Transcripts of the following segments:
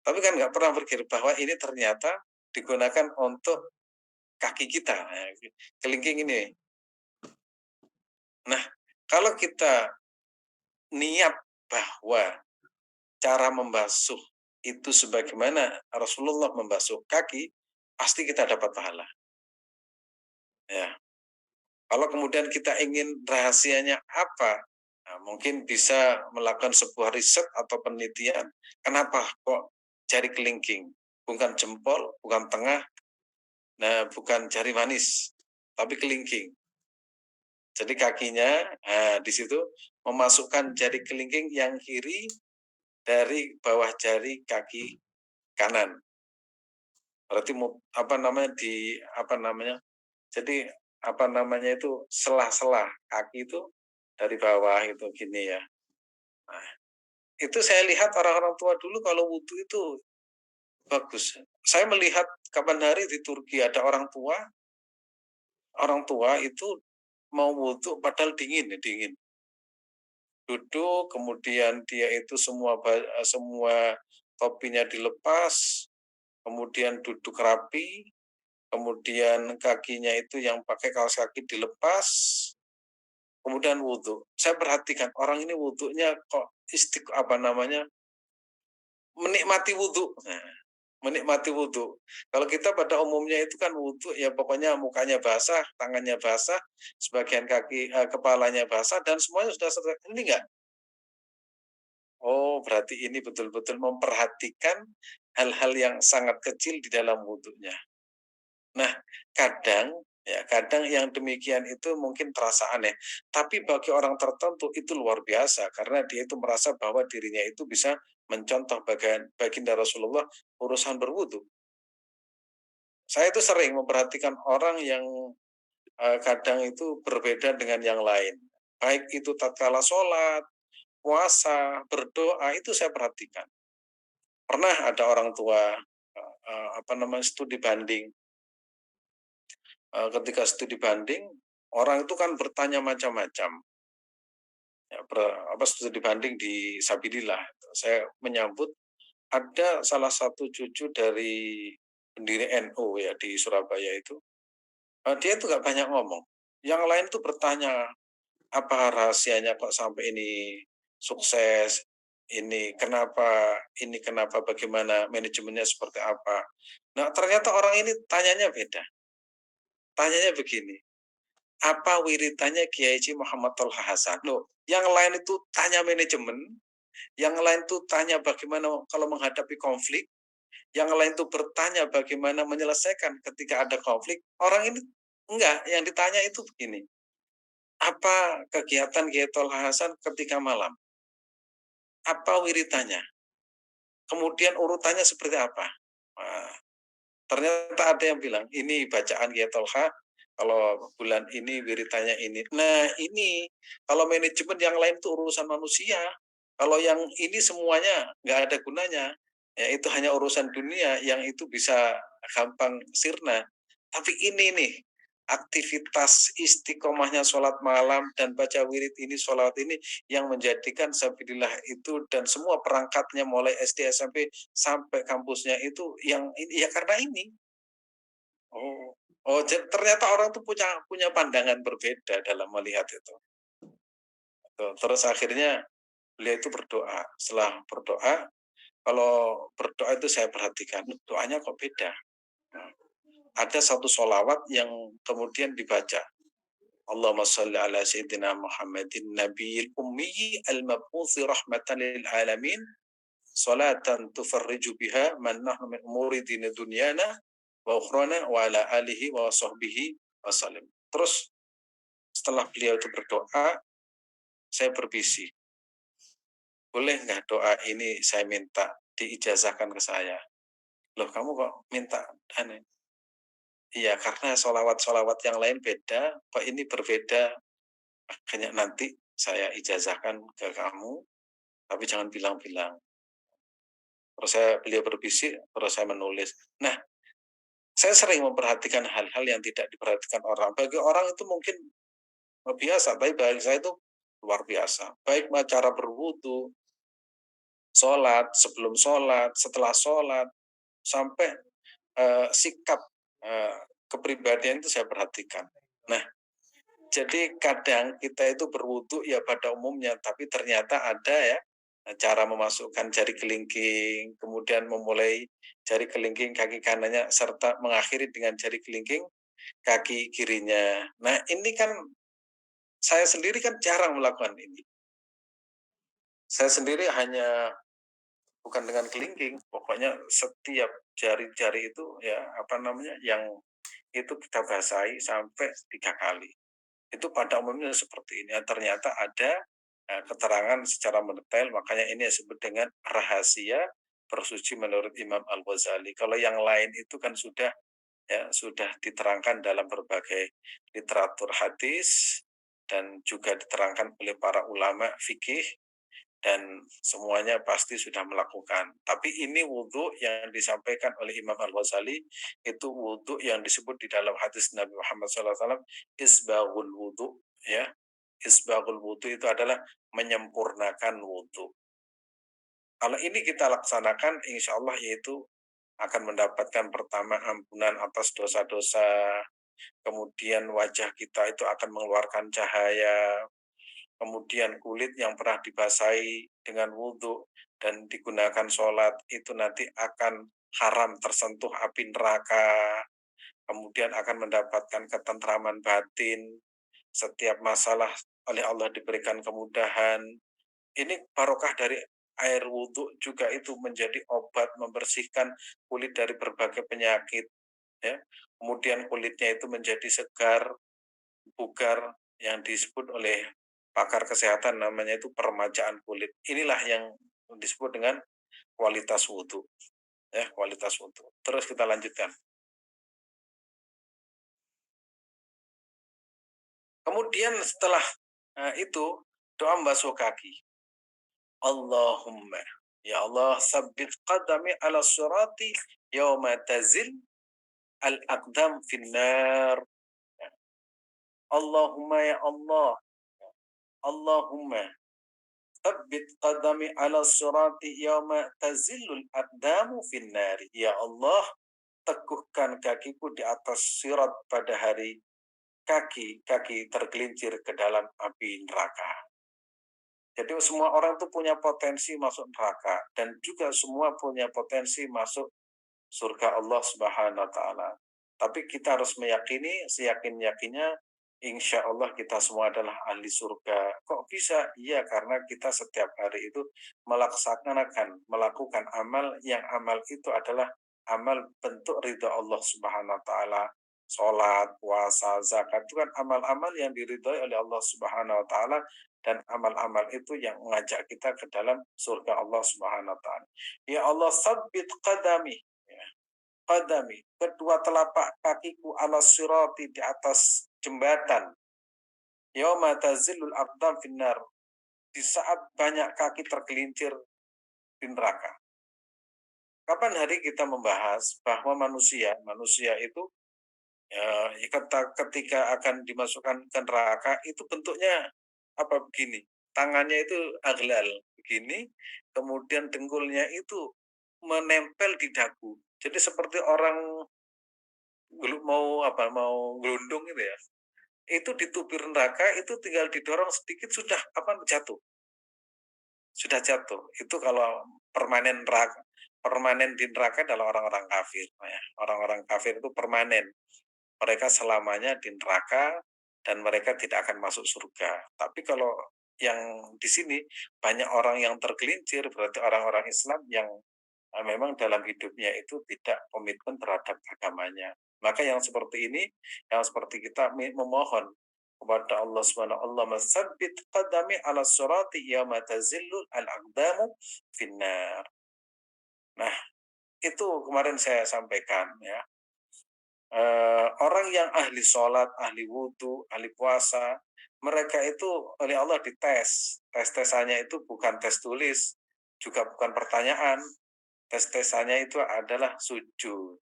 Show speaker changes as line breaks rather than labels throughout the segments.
Tapi kan nggak pernah berpikir bahwa ini ternyata digunakan untuk kaki kita, kelingking ini. Nah, kalau kita niat bahwa cara membasuh itu sebagaimana Rasulullah membasuh kaki, pasti kita dapat pahala. Ya. Kalau kemudian kita ingin rahasianya apa, nah, mungkin bisa melakukan sebuah riset atau penelitian. Kenapa kok jari kelingking? Bukan jempol, bukan tengah, nah bukan jari manis, tapi kelingking. Jadi kakinya, nah, di situ memasukkan jari kelingking yang kiri dari bawah jari kaki kanan. Berarti jadi itu sela-sela kaki itu dari bawah itu gini ya. Nah, itu saya lihat orang-orang tua dulu kalau wudhu itu bagus. Saya melihat kapan hari di Turki ada orang tua itu mau wudhu padahal dingin. Duduk, kemudian dia itu semua topinya dilepas, kemudian duduk rapi, kemudian kakinya itu yang pakai kaos kaki dilepas, kemudian wudhu. Saya perhatikan orang ini wudhunya kok menikmati wudhu. Nah, menikmati wudhu. Kalau kita pada umumnya itu kan wudhu ya pokoknya mukanya basah, tangannya basah, sebagian kepalanya basah dan semuanya sudah selesai. Ini enggak. Oh, berarti ini betul-betul memperhatikan hal-hal yang sangat kecil di dalam wudhunya. Nah, kadang yang demikian itu mungkin terasa aneh. Tapi bagi orang tertentu itu luar biasa karena dia itu merasa bahwa dirinya itu bisa mencontoh baginda Rasulullah urusan berwudu. Saya itu sering memperhatikan orang yang kadang itu berbeda dengan yang lain. Baik itu tatkala sholat, puasa, berdoa itu saya perhatikan. Pernah ada orang tua studi banding. Ketika studi banding, orang itu kan bertanya macam-macam. Ya, studi banding di Sabilillah. Saya menyambut ada salah satu cucu dari pendiri NU ya di Surabaya itu. Dia itu nggak banyak ngomong. Yang lain itu bertanya apa rahasianya kok sampai ini sukses, ini kenapa, bagaimana manajemennya seperti apa. Nah ternyata orang ini tanyanya beda. Tanyanya begini, apa wiritannya Kiai Haji Muhammad Tolha Hasan? Loh, yang lain itu tanya manajemen, yang lain itu tanya bagaimana kalau menghadapi konflik, yang lain itu bertanya bagaimana menyelesaikan ketika ada konflik. Orang ini enggak, yang ditanya itu begini, apa kegiatan Kiai Tolha Hasan ketika malam? Apa wiritannya? Kemudian urutannya seperti apa? Nah, ternyata ada yang bilang, ini bacaan Kiai Tolha, kalau bulan ini wiritannya ini. Nah ini, kalau manajemen yang lain itu urusan manusia. Kalau yang ini semuanya nggak ada gunanya. Ya itu hanya urusan dunia yang itu bisa gampang sirna. Tapi ini nih, aktivitas istiqomahnya sholat malam dan baca wirid ini, sholat ini yang menjadikan Sabilillah itu dan semua perangkatnya mulai SD SMP sampai kampusnya itu yang ini ya karena ini. Oh, oh ternyata orang tuh punya pandangan berbeda dalam melihat itu. Terus akhirnya beliau itu berdoa. Setelah berdoa, kalau berdoa itu saya perhatikan doanya kok beda. Nah, ada satu solawat yang kemudian dibaca. Allahumma salli ala sayyidina Muhammadin nabiyil ummi al-mab'uthi rahmatan lil alamin salatan tufarriju biha man nahnu min umuri dini dunyana wa ukhrana wa ala alihi wa sahbihi wa salim. Terus setelah beliau itu berdoa, saya berbisik, boleh nggak doa ini saya minta diijazahkan ke saya? Loh kamu kok minta aneh? Iya karena solawat-solawat yang lain beda, kok ini berbeda. Makanya nanti saya ijazahkan ke kamu, tapi jangan bilang-bilang. Terus beliau berbisik, terus saya menulis. Nah, saya sering memperhatikan hal-hal yang tidak diperhatikan orang. Bagi orang itu mungkin biasa, tapi bagi saya itu luar biasa. Baik cara berwudu, sholat, sebelum sholat, setelah sholat, sampai sikap kepribadian itu saya perhatikan. Nah, jadi kadang kita itu berwudu ya pada umumnya, tapi ternyata ada ya cara memasukkan jari kelingking, kemudian memulai jari kelingking kaki kanannya, serta mengakhiri dengan jari kelingking kaki kirinya. Nah, ini kan saya sendiri kan jarang melakukan ini. Saya sendiri hanya bukan dengan kelingking, pokoknya setiap jari-jari itu ya apa namanya yang itu kita basahi sampai 3 kali. Itu pada umumnya seperti ini. Ternyata ada keterangan secara mendetail, makanya ini disebut dengan rahasia bersuci menurut Imam Al-Ghazali. Kalau yang lain itu kan sudah diterangkan dalam berbagai literatur hadis dan juga diterangkan oleh para ulama fikih dan semuanya pasti sudah melakukan. Tapi ini wudhu yang disampaikan oleh Imam Al-Ghazali itu wudhu yang disebut di dalam hadis Nabi Muhammad SAW isbaghul wudhu, ya. Isbaghul wudhu itu adalah menyempurnakan wudhu. Kalau ini kita laksanakan, insya Allah yaitu akan mendapatkan pertama ampunan atas dosa-dosa, kemudian wajah kita itu akan mengeluarkan cahaya, kemudian kulit yang pernah dibasahi dengan wudhu dan digunakan sholat itu nanti akan haram tersentuh api neraka, kemudian akan mendapatkan ketentraman batin, setiap masalah oleh Allah diberikan kemudahan. Ini barokah dari air wudhu juga itu menjadi obat membersihkan kulit dari berbagai penyakit, ya. Kemudian kulitnya itu menjadi segar, bugar, yang disebut oleh pakar kesehatan namanya itu permajaan kulit. Inilah yang disebut dengan kualitas wudhu, ya, kualitas wudhu. Terus kita lanjutkan. Kemudian setelah itu doa membasuh kaki. Allahumma, ya Allah, sabbit qadami ala surati yawma tazil al-aqdam finnar. Allahumma ya Allah, Allahumma sabbit qadami ala surati yawma tazillul aqdamu finnar. Ya Allah, teguhkan kakiku di atas sirat pada hari kaki-kaki tergelincir ke dalam api neraka. Jadi semua orang itu punya potensi masuk neraka dan juga semua punya potensi masuk surga Allah Subhanahu wa taala. Tapi kita harus meyakini seyakin-yakinnya insya Allah kita semua adalah ahli surga. Kok bisa? Iya, karena kita setiap hari itu melakukan amal yang amal itu adalah amal bentuk ridha Allah Subhanahu wa taala. Salat, puasa, zakat itu kan amal-amal yang diridhoi oleh Allah Subhanahu wa taala dan amal-amal itu yang mengajak kita ke dalam surga Allah Subhanahu wa taala. Ya Allah, sabbit qadami, qadami, kedua telapak kakiku ala sirati di atas jembatan. Yauma tazillul aqdam finnar, di saat banyak kaki tergelincir di neraka. Kapan hari kita membahas bahwa manusia itu ketika akan dimasukkan ke neraka itu bentuknya apa begini, tangannya itu aglal begini, kemudian dengkulnya itu menempel di dagu. Jadi seperti orang mau gelundung gitu ya. Itu di tubir neraka itu tinggal didorong sedikit sudah jatuh. Sudah jatuh. Itu kalau permanen di neraka adalah orang-orang kafir, ya. Orang-orang kafir itu permanen. Mereka selamanya di neraka dan mereka tidak akan masuk surga. Tapi kalau yang di sini banyak orang yang tergelincir, berarti orang-orang Islam yang memang dalam hidupnya itu tidak komitmen terhadap agamanya. Maka yang seperti ini, yang seperti kita memohon kepada Allah Subhanahu Allah masabbit qadami ala surati yawma tazillu al-aqdamu finnar. Nah, itu kemarin saya sampaikan ya. Orang yang ahli sholat, ahli wudhu, ahli puasa, mereka itu oleh Allah dites. Tes-tesannya itu bukan tes tulis, juga bukan pertanyaan. Tes-tesannya itu adalah sujud.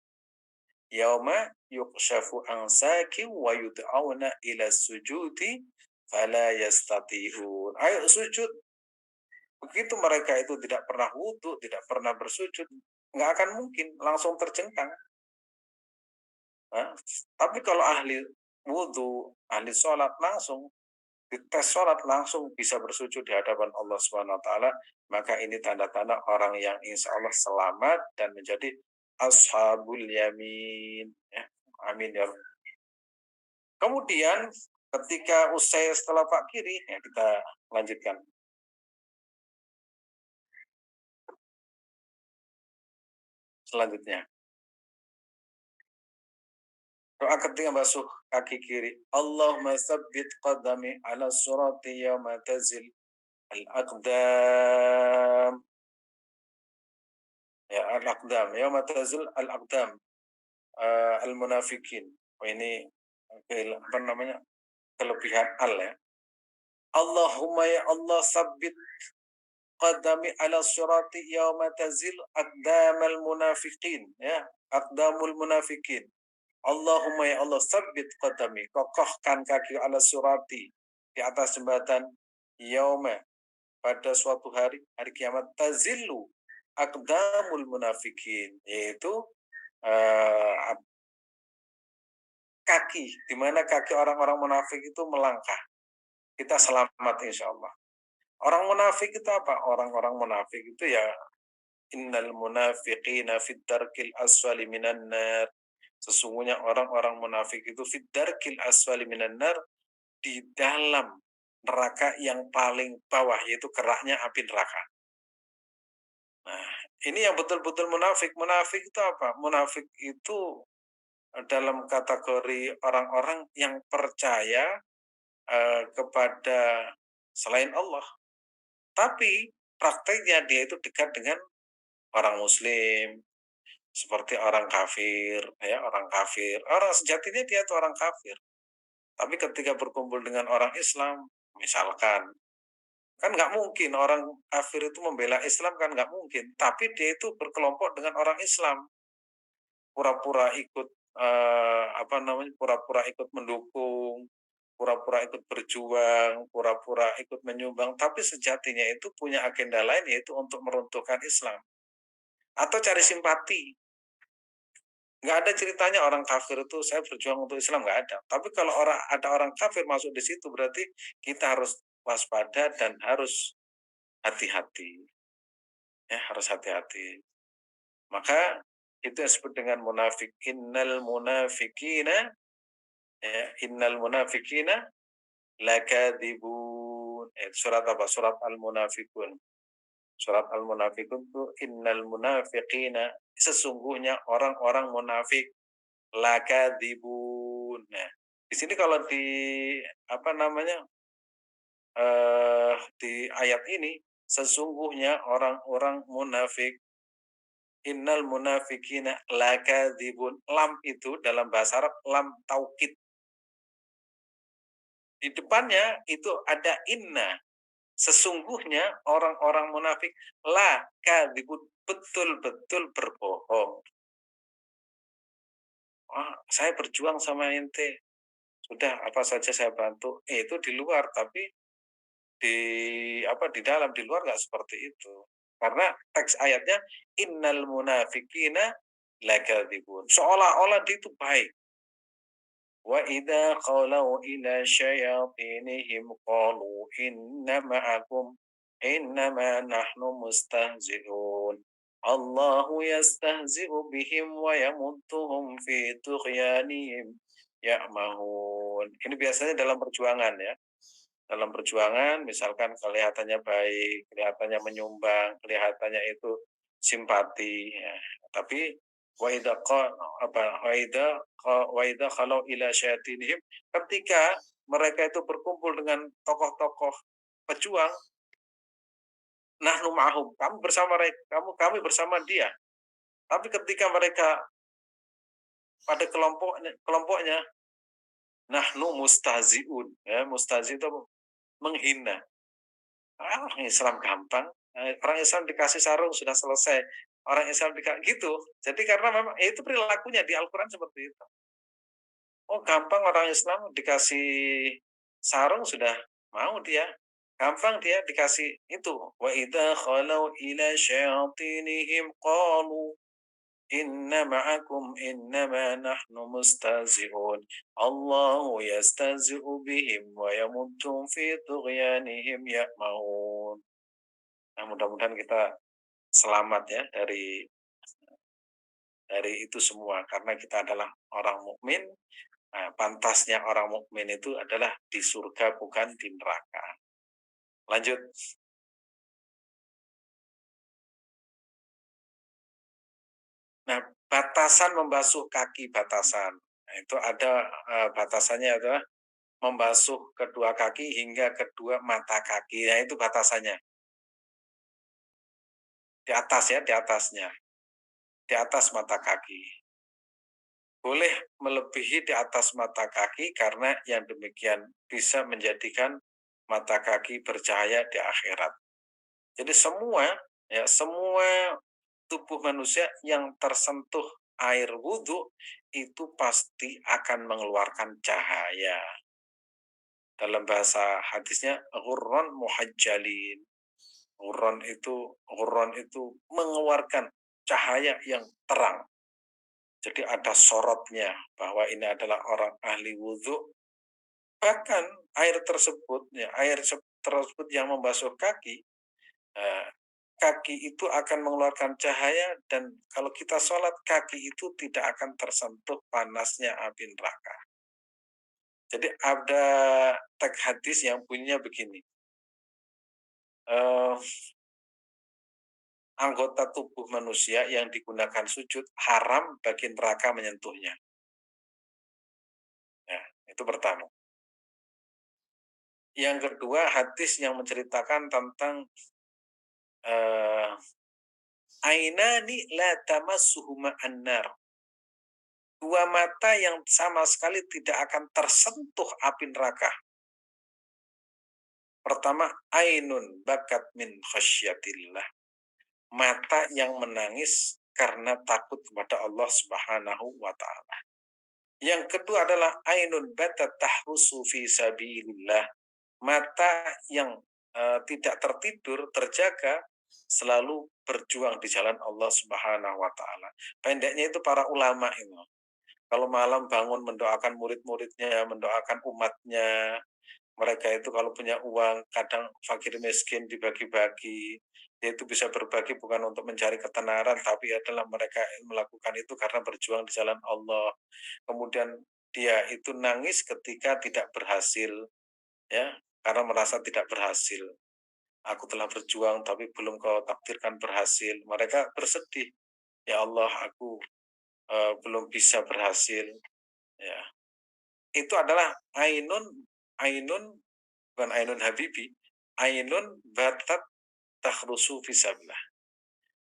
Yauma yukshafu an saki wa yud'auna ila sujudi fala yastati'un. Ayo sujud. Begitu mereka itu tidak pernah wudhu, tidak pernah bersujud, nggak akan mungkin langsung terjengkang. Nah, tapi kalau ahli wudhu, ahli sholat langsung dites sholat langsung bisa bersujud di hadapan Allah Subhanahu Wa Taala, maka ini tanda-tanda orang yang insya Allah selamat dan menjadi ashabul yamin. Ya, amin ya. Kemudian ketika usai setelah Pak kiri, ya kita lanjutkan. Selanjutnya, doa ketika basuh kaki kiri. Allahumma tsabbit qadami ala surati yawma tazil al-aqdam. Ya, al-aqdam. Yawma tazil al-aqdam. Al-munafikin. Oh, ini apa namanya? Kelebihan al ya. Allahumma ya Allah sabbit qadami ala surati yawma tazil aqdamal munafiqin. Ya, aqdamul munafikin. Allahumma ya Allah sabbit qadami, kokohkan kaki ala surati di atas jembatan yauma, pada suatu hari kiamat, tazillu aqdamul munafikin, yaitu uh, kaki, di mana kaki orang-orang munafik itu melangkah. Kita selamat insya Allah. Orang munafik itu apa? Orang-orang munafik itu ya innal munafiqina fid darkil asfali minan nar. Sesungguhnya orang-orang munafik itu fid darkil asfali minan nar, di dalam neraka yang paling bawah, yaitu keraknya api neraka. Nah, ini yang betul-betul munafik. Munafik itu apa? Munafik itu dalam kategori orang-orang yang percaya kepada selain Allah. Tapi prakteknya dia itu dekat dengan orang muslim, seperti orang kafir, ya orang kafir. Orang sejatinya dia itu orang kafir. Tapi ketika berkumpul dengan orang Islam, misalkan, kan nggak mungkin orang kafir itu membela Islam, kan nggak mungkin. Tapi dia itu berkelompok dengan orang Islam, pura-pura ikut apa namanya, pura-pura ikut mendukung, pura-pura ikut berjuang, pura-pura ikut menyumbang, tapi sejatinya itu punya agenda lain, yaitu untuk meruntuhkan Islam atau cari simpati. Nggak ada ceritanya orang kafir itu saya berjuang untuk Islam, nggak ada. Tapi kalau ada orang kafir masuk di situ, berarti kita harus waspada dan harus hati-hati. Ya, harus hati-hati. Maka itu yang disebut dengan munafik. Innal munafikina lakadzibun. Surat apa? Surat Al-Munafikun. Surat Al-Munafikun itu innal munafiqina, sesungguhnya orang-orang munafik, lakadzibun. Nah, di sini kalau di apa namanya? Di ayat ini sesungguhnya orang-orang munafik, innal munafikina lakadzibun. Lam itu dalam bahasa Arab lam taukid. Di depannya itu ada inna. Sesungguhnya orang-orang munafik lakadzibun, betul-betul berbohong. Saya berjuang sama ente. Sudah apa saja saya bantu. Itu di luar, tapi di di dalam, di luar nggak seperti itu. Karena teks ayatnya innal munafikina lakadzibun. Seolah-olah dia itu baik. Wa idza qalu ila syayatinihim qalu inna ma'akum innama nahnu mustahzi'un. Allahu yastahzi'u bihim wa yamudduhum fi tughyanihim ya'mahun. Ini biasanya dalam perjuangan ya. Dalam perjuangan misalkan kelihatannya baik, kelihatannya menyumbang, kelihatannya itu simpati ya. Tapi wa idza kalau ila syayatinihim, ketika mereka itu berkumpul dengan tokoh-tokoh pejuang, nahnu ma'hum, kamu bersama mereka, kami bersama dia. Tapi ketika mereka pada kelompoknya nahnu mustahziun, ya, mustahzi itu menghina. Orang Islam gampang, orang Islam dikasih sarung sudah selesai. Orang Islam gitu. Jadi karena memang itu perilakunya di Al-Quran seperti itu. Oh gampang orang Islam dikasih sarung sudah mau dia. gampang dia dikasih itu. Wa idza khalau ila syayatinihim qalu inna ma'akum innama nahnu mustahzi'un. Allahu yastahzi'u bihim wa yamudduhum fi tughyanihim ya'mahun. Nah, mudah-mudahan kita selamat ya dari itu semua karena kita adalah orang mukmin. Nah, pantasnya orang mukmin itu adalah di surga bukan di neraka. Lanjut. Nah, batasan membasuh kaki batasan. Nah, itu ada batasannya adalah membasuh kedua kaki hingga kedua mata kaki. Nah, itu batasannya. Di atas ya, di atasnya. Di atas mata kaki. Boleh melebihi di atas mata kaki karena yang demikian bisa menjadikan mata kaki bercahaya di akhirat. Jadi semua tubuh manusia yang tersentuh air wudhu itu pasti akan mengeluarkan cahaya. Dalam bahasa hadisnya ghurran muhajjalin. Ghurran itu mengeluarkan cahaya yang terang. Jadi ada sorotnya bahwa ini adalah orang ahli wudhu. Bahkan air tersebut yang membasuh kaki, kaki itu akan mengeluarkan cahaya dan kalau kita sholat kaki itu tidak akan tersentuh panasnya api neraka. Jadi ada teks hadis yang bunyinya begini. Anggota tubuh manusia yang digunakan sujud haram bagi neraka menyentuhnya. Ya, itu pertama. Yang kedua, hadis yang menceritakan tentang ainani la tamassuhuma annar. Dua mata yang sama sekali tidak akan tersentuh api neraka. Pertama, ainun bakat min khasyatillah. Mata yang menangis karena takut kepada Allah Subhanahu wa taala. Yang kedua adalah ainun batat tahrusu fi sabilillah. Mata yang tidak tertidur, terjaga, selalu berjuang di jalan Allah Subhanahu wa taala. Pendeknya itu para ulama ini. Kalau malam bangun mendoakan murid-muridnya, mendoakan umatnya, mereka itu kalau punya uang kadang fakir miskin dibagi-bagi. Dia itu bisa berbagi bukan untuk mencari ketenaran, tapi adalah mereka melakukan itu karena berjuang di jalan Allah. Kemudian dia itu nangis ketika tidak berhasil, ya, karena merasa tidak berhasil. Aku telah berjuang tapi belum kau takdirkan berhasil. Mereka bersedih, ya Allah, aku belum bisa berhasil. Ya, itu adalah ainun bukan ainun habibi, ainun batat takhrusu fisabilillah.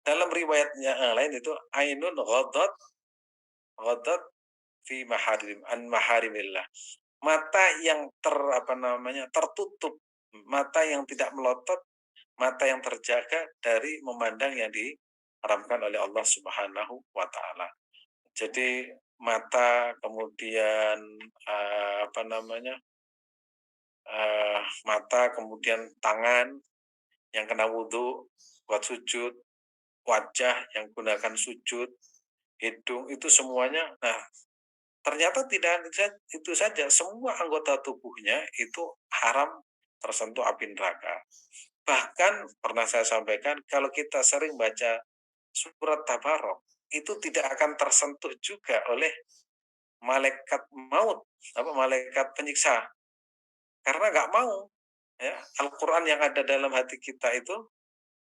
Dalam riwayatnya lain itu ainun ghadat fi maharimillah. Mata yang tertutup, mata yang tidak melotot, mata yang terjaga dari memandang yang diharamkan oleh Allah Subhanahu wa taala. Jadi mata kemudian apa namanya? Mata kemudian tangan yang kena wudhu buat sujud, wajah yang gunakan sujud, hidung itu semuanya. Nah, ternyata tidak itu saja, semua anggota tubuhnya itu haram tersentuh api neraka. Bahkan pernah saya sampaikan kalau kita sering baca surat Tabarok itu tidak akan tersentuh juga oleh malaikat maut, malaikat penyiksa, karena nggak mau. Ya, Al-Quran yang ada dalam hati kita itu,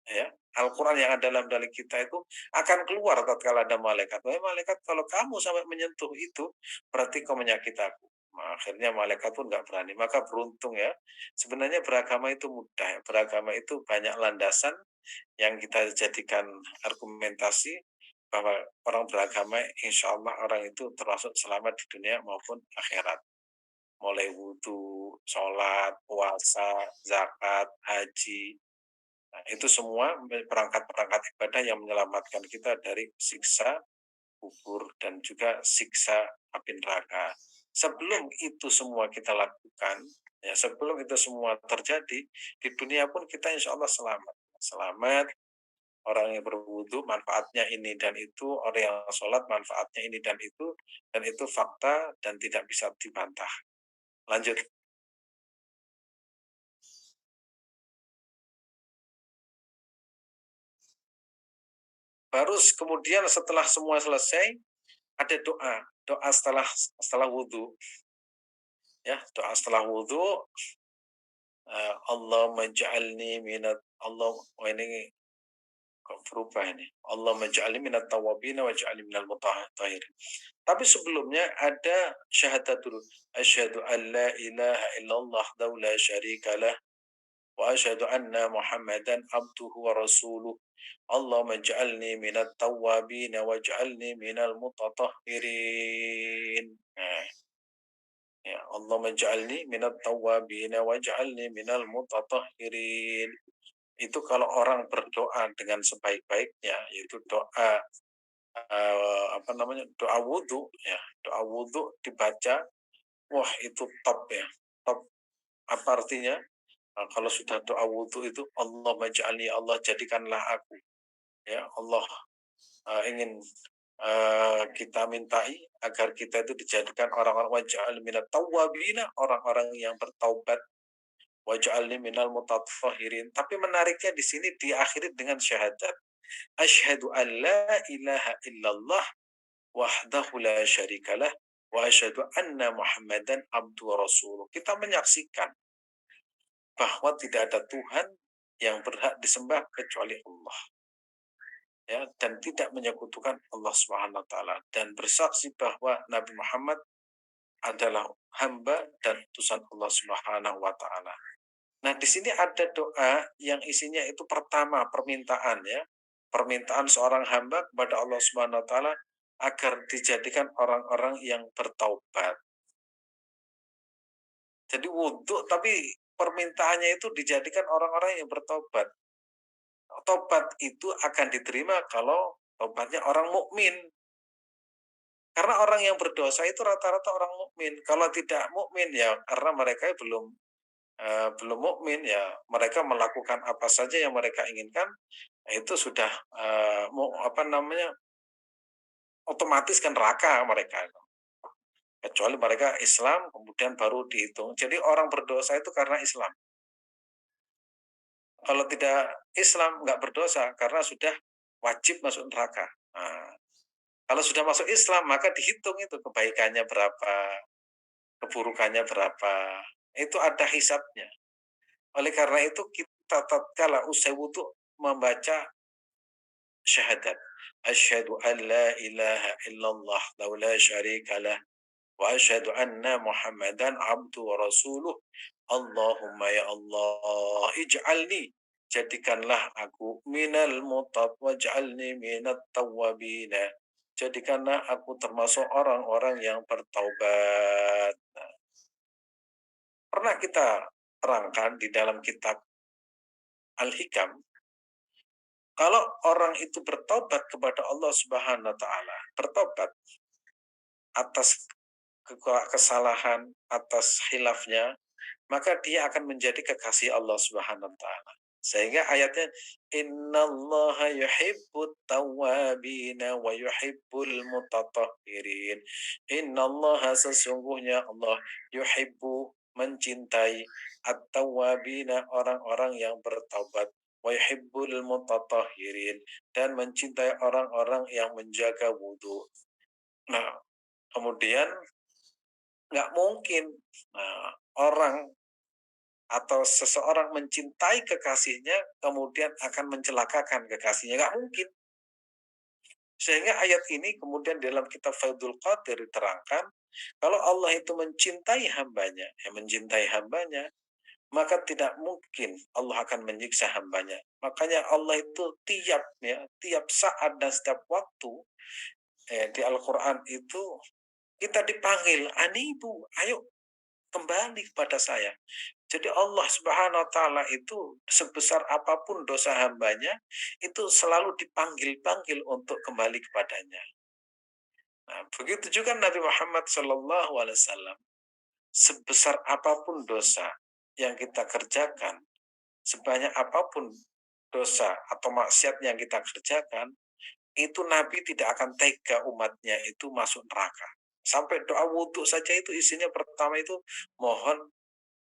ya, Al-Quran yang ada dalam diri kita itu akan keluar tatkala ada malaikat. Malaikat, kalau kamu sampai menyentuh itu, berarti kau menyakiti aku. Nah, akhirnya malaikat pun nggak berani. Maka beruntung ya. Sebenarnya beragama itu mudah. Ya. Beragama itu banyak landasan yang kita jadikan argumentasi bahwa orang beragama, insya Allah orang itu termasuk selamat di dunia maupun akhirat. Mulai wudhu, sholat, puasa, zakat, haji. Nah, itu semua perangkat-perangkat ibadah yang menyelamatkan kita dari siksa kubur dan juga siksa api neraka. Sebelum itu semua kita lakukan, Ya, sebelum itu semua terjadi, di dunia pun kita insya Allah selamat. Selamat, orang yang berwudu manfaatnya ini dan itu, orang yang sholat manfaatnya ini dan itu fakta dan tidak bisa dibantah. Lanjut. Baru kemudian setelah semua selesai, ada doa. Doa setelah wudu. Ya, doa setelah wudu, Allahumma ja'alni minat Allah, oh ini kok berubah ini. Allahumma ja'alni minat tawabin wa ja'alni minal mutahhirin. Tapi sebelumnya ada syahadat dulu. Asyhadu an la ilaha illallah wa la syarika lah wa asyhadu anna Muhammadan abduhu wa rasuluh. Allahumma ij'alni minat tawwabin waj'alni minal mutatahhirin. Nah, ya Allahumma ij'alni minat tawwabin waj'alni minal mutatahhirin. Itu kalau orang berdoa dengan sebaik-baiknya, yaitu doa apa namanya, doa wudhu ya, doa wudhu dibaca, wah itu top ya, top. Apa artinya? Nah, kalau sudah doa wudhu itu Allah maj'alni, Allah jadikanlah aku, ya Allah, ingin kita mintai agar kita itu dijadikan orang-orang waj'al minat tawwabina, orang-orang yang bertaubat, waj'alni minal mutatahhirin. Tapi menariknya di sini diakhiri dengan syahadat. Asyhadu an la ilaha illallah wahdahu la syarikalah wa asyhadu anna Muhammadan abdu wa rasuluh. Kita menyaksikan bahwa tidak ada Tuhan yang berhak disembah kecuali Allah. Ya, dan tidak menyekutukan Allah Subhanahu wa taala, dan bersaksi bahwa Nabi Muhammad adalah hamba dan utusan Allah Subhanahu wa taala. Nah, di sini ada doa yang isinya itu pertama permintaan ya. Permintaan seorang hamba kepada Allah Subhanahu wa taala agar dijadikan orang-orang yang bertaubat. Jadi wudhu tapi permintaannya itu dijadikan orang-orang yang bertobat. Tobat itu akan diterima kalau tobatnya orang mukmin. Karena orang yang berdosa itu rata-rata orang mukmin. Kalau tidak mukmin ya karena mereka belum mukmin ya, mereka melakukan apa saja yang mereka inginkan, itu sudah apa namanya, otomatis kan neraka mereka. Kecuali mereka Islam kemudian baru dihitung. Jadi orang berdosa itu karena Islam. Kalau tidak Islam nggak berdosa karena sudah wajib masuk neraka. Nah, kalau sudah masuk Islam maka dihitung itu kebaikannya berapa, keburukannya berapa. Itu ada hisabnya. Oleh karena itu kita tatkala usai wudu membaca syahadat. Asyhadu an la ilaha illallah wa la syarika lah wa asyhadu anna Muhammadan abdu wa rasuluh. Allahumma ya Allah ij'alni, jadikanlah aku minal mutat waj'alni minat tawwabina, jadikanlah aku termasuk orang-orang yang bertaubat. Nah, pernah kita terangkan di dalam kitab Al-Hikam, kalau orang itu bertobat kepada Allah Subhanahu wa taala, bertobat atas kesalahan, atas khilafnya, maka dia akan menjadi kekasih Allah Subhanahu wa taala. Sehingga ayatnya innallaha yuhibbut tawwabina wa yuhibbul mutatahhirin. Innallaha, sesungguhnya Allah, yuhibbu, mencintai, at-tawwabina, orang-orang yang bertaubat, wa yuhibbul mutatahhirin, dan mencintai orang-orang yang menjaga wudu. Nah, kemudian nggak mungkin orang atau seseorang mencintai kekasihnya kemudian akan mencelakakan kekasihnya, nggak mungkin. Sehingga ayat ini kemudian dalam kitab Faidul Qadir diterangkan, kalau Allah itu mencintai hambanya, mencintai hambanya, maka tidak mungkin Allah akan menyiksa hambanya. Makanya Allah itu tiap saat dan setiap waktu di Al-Quran itu kita dipanggil, anibu, ayo kembali kepada saya. Jadi Allah Subhanahu wa taala itu sebesar apapun dosa hambanya itu selalu dipanggil-panggil untuk kembali kepadanya. Nah, begitu juga Nabi Muhammad sallallahu alaihi wasallam. sebesar apapun dosa yang kita kerjakan, sebanyak apapun dosa atau maksiat yang kita kerjakan, itu Nabi tidak akan tega umatnya itu masuk neraka. Sampai doa wudhu saja itu isinya pertama itu mohon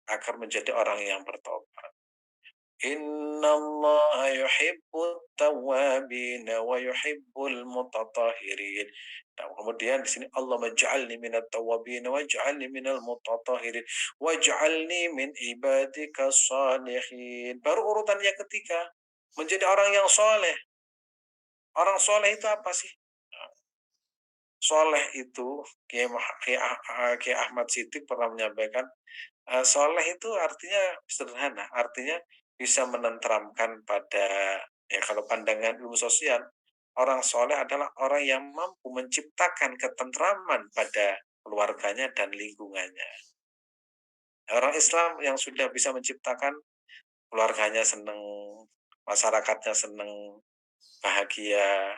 agar menjadi orang yang bertobat. Innallaha yuhibbut tawwabin wa yuhibbul mutatahhirin. Nah, kemudian di sini Allah menj'alni minat tawwabin waj'alni minal mutatahhirin waj'alni min ibadika shalihin. Baru urutan yang ketiga, menjadi orang yang soleh. Orang soleh itu apa sih? Soleh itu Kiai Ahmad Siddiq pernah menyampaikan, soleh itu artinya sederhana, artinya bisa menenteramkan pada, ya kalau pandangan ilmu sosial, orang soleh adalah orang yang mampu menciptakan ketentraman pada keluarganya dan lingkungannya. Orang Islam yang sudah bisa menciptakan keluarganya senang, masyarakatnya senang, bahagia.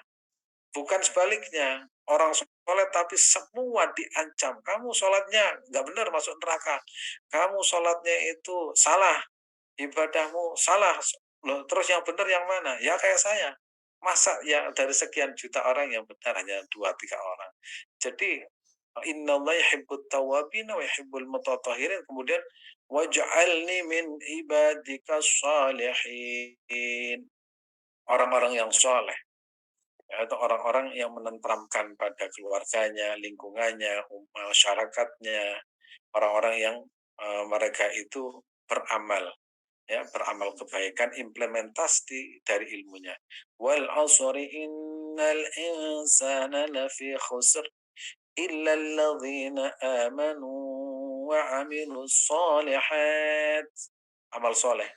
Bukan sebaliknya, orang sholat tapi semua diancam. Kamu sholatnya nggak benar masuk neraka. Kamu sholatnya itu salah, ibadahmu salah. Loh, terus yang benar yang mana? Ya kayak saya. Masa ya dari sekian juta orang yang benar hanya 2-3 orang. Jadi innallaha yuhibbut tawwabin wa yuhibbul mutatahhirin. Kemudian waj'alni min ibadika shalihin. Orang-orang yang soleh atau orang-orang yang menenteramkan pada keluarganya, lingkungannya, masyarakatnya, orang-orang yang mereka itu beramal, ya beramal kebaikan, implementasi dari ilmunya. Wal asri innal insana lafi khusr illa alladhina amanu wa amilus solihat. Amal soleh.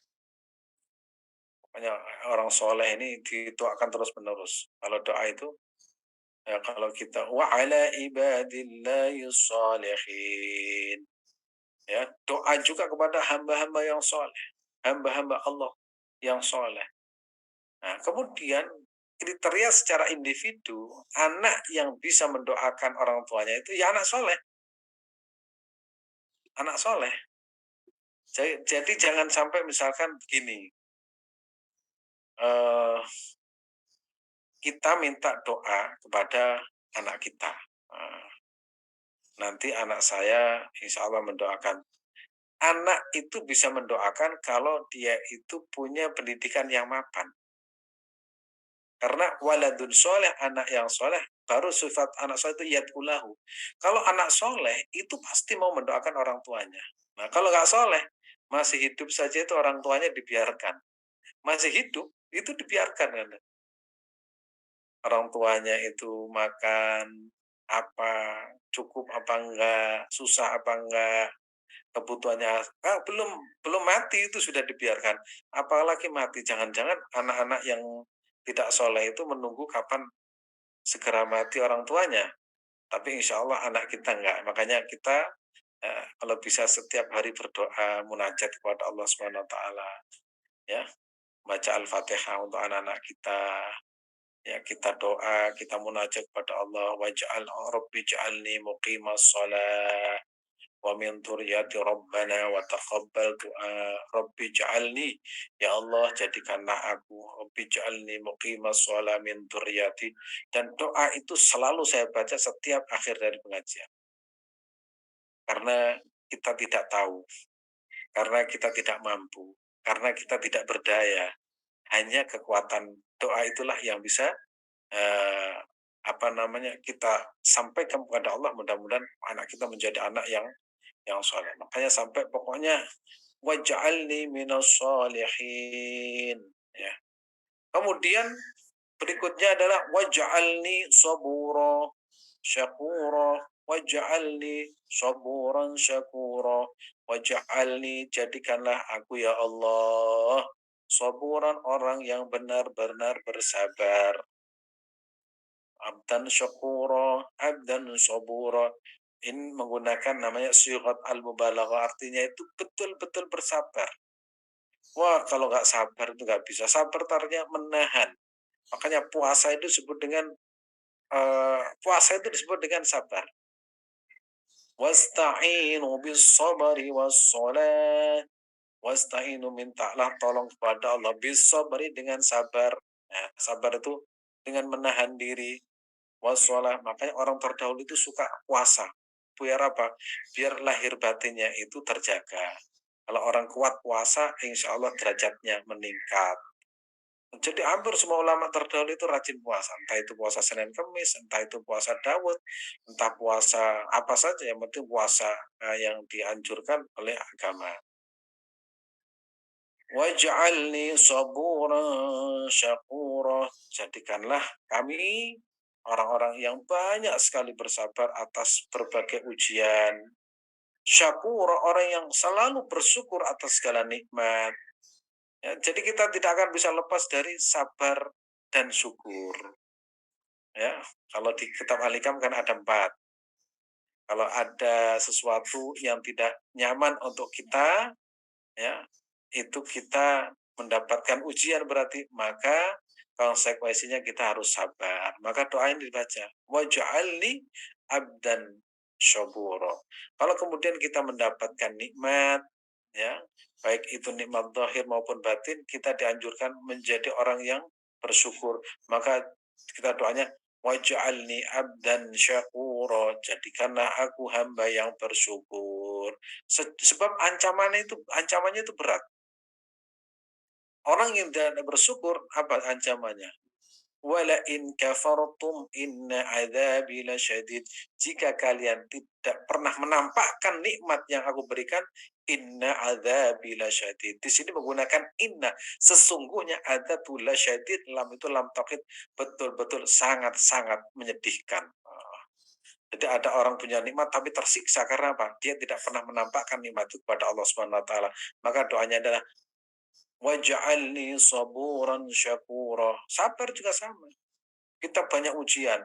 Pokoknya orang soleh ini didoakan terus menerus. Kalau doa itu, ya kalau kita wa ala ibadillahi sholihin. Ya, doa juga kepada hamba-hamba yang soleh, hamba-hamba Allah yang soleh. Nah, kemudian kriteria secara individu, anak yang bisa mendoakan orang tuanya itu ya anak soleh, anak soleh. Jadi jangan sampai misalkan begini, eh, kita minta doa kepada anak kita. Nah, nanti anak saya insya Allah mendoakan. Anak itu bisa mendoakan kalau dia itu punya pendidikan yang mapan. Karena waladun soleh, anak yang soleh, baru sifat anak soleh itu yad'ulahu. Kalau anak soleh, itu pasti mau mendoakan orang tuanya. Nah, kalau nggak soleh, masih hidup saja itu orang tuanya dibiarkan. Masih hidup, itu dibiarkan. Kan? Orang tuanya itu makan apa, cukup apa enggak, susah apa enggak, kebutuhannya belum belum mati itu sudah dibiarkan. Apalagi mati, jangan-jangan anak-anak yang tidak soleh itu menunggu kapan segera mati orang tuanya. Tapi insya Allah anak kita enggak. Makanya kita kalau bisa setiap hari berdoa munajat kepada Allah Subhanahu Wa Taala, ya baca Al-Fatihah untuk anak-anak kita, ya kita doa, kita munajat kepada Allah, waj'al rabbi ja'alni muqimas shalah wa min dzurriyyati rabbana wa taqabbal du'a rabbi ja'alni, ya Allah jadikanlah aku, rabbi ja'alni muqimas shalah min dzurriyyati. Dan doa itu selalu saya baca setiap akhir dari pengajian. Karena kita tidak tahu, karena kita tidak mampu, karena kita tidak berdaya. Hanya kekuatan doa itulah yang bisa eh, kita sampaikan kepada Allah, mudah-mudahan anak kita menjadi anak yang soleh. Makanya sampai pokoknya waj'alni minas solihin, ya. Kemudian berikutnya adalah waj'alni sabura syakura waj'alni saburan syakura waj'alni, jadikanlah aku ya Allah saburan, orang yang benar-benar bersabar, abdan syakura, abdan sabura. Ini menggunakan namanya syigat al-mubalaghah, artinya itu betul-betul bersabar. Wah, kalau nggak sabar itu nggak bisa. Sabar artinya menahan. Makanya puasa itu disebut dengan sabar. Wasta'inu bis sabri was shalah. Wasta'inu, mintalah tolong kepada Allah bis sabri, dengan sabar. Nah, sabar itu dengan menahan diri. Wassalah, makanya orang terdahulu itu suka puasa. Biar apa? Biar lahir batinnya itu terjaga. Kalau orang kuat puasa, insya Allah derajatnya meningkat. Jadi hampir semua ulama terdahulu itu rajin puasa. Entah itu puasa Senin Kemis, entah itu puasa Daud, entah puasa apa saja. Yang penting puasa yang dianjurkan oleh agama. Waj'alni saburan syakura. Jadikanlah kami orang-orang yang banyak sekali bersabar atas berbagai ujian. Syakura, orang yang selalu bersyukur atas segala nikmat. Ya, jadi kita tidak akan bisa lepas dari sabar dan syukur. Ya, kalau di kitab Al-Hikam kan ada 4. Kalau ada sesuatu yang tidak nyaman untuk kita, ya, itu kita mendapatkan ujian, berarti maka konsekuensinya kita harus sabar. Maka doa ini dibaca, waj'alni abdan syaburo. Kalau kemudian kita mendapatkan nikmat, ya, baik itu nikmat zahir maupun batin, kita dianjurkan menjadi orang yang bersyukur. Maka kita doanya, waj'alni abdan syakuro, jadikanlah aku hamba yang bersyukur. Sebab ancamannya itu berat. Orang yang tidak bersyukur, apa ancamannya? Wala in kafartum inna adzabi lasyadid. Jika kalian tidak pernah menampakkan nikmat yang aku berikan, inna adzabi lasyadid. Di sini menggunakan inna. Sesungguhnya adzabul lasyadid, lam itu lam taukid, betul-betul sangat-sangat menyedihkan. Jadi ada orang punya nikmat tapi tersiksa karena apa? Dia tidak pernah menampakkan nikmat itu kepada Allah Subhanahu wa taala. Maka doanya adalah waj'alni saburan syakura. Sabar juga sama. Kita banyak ujian.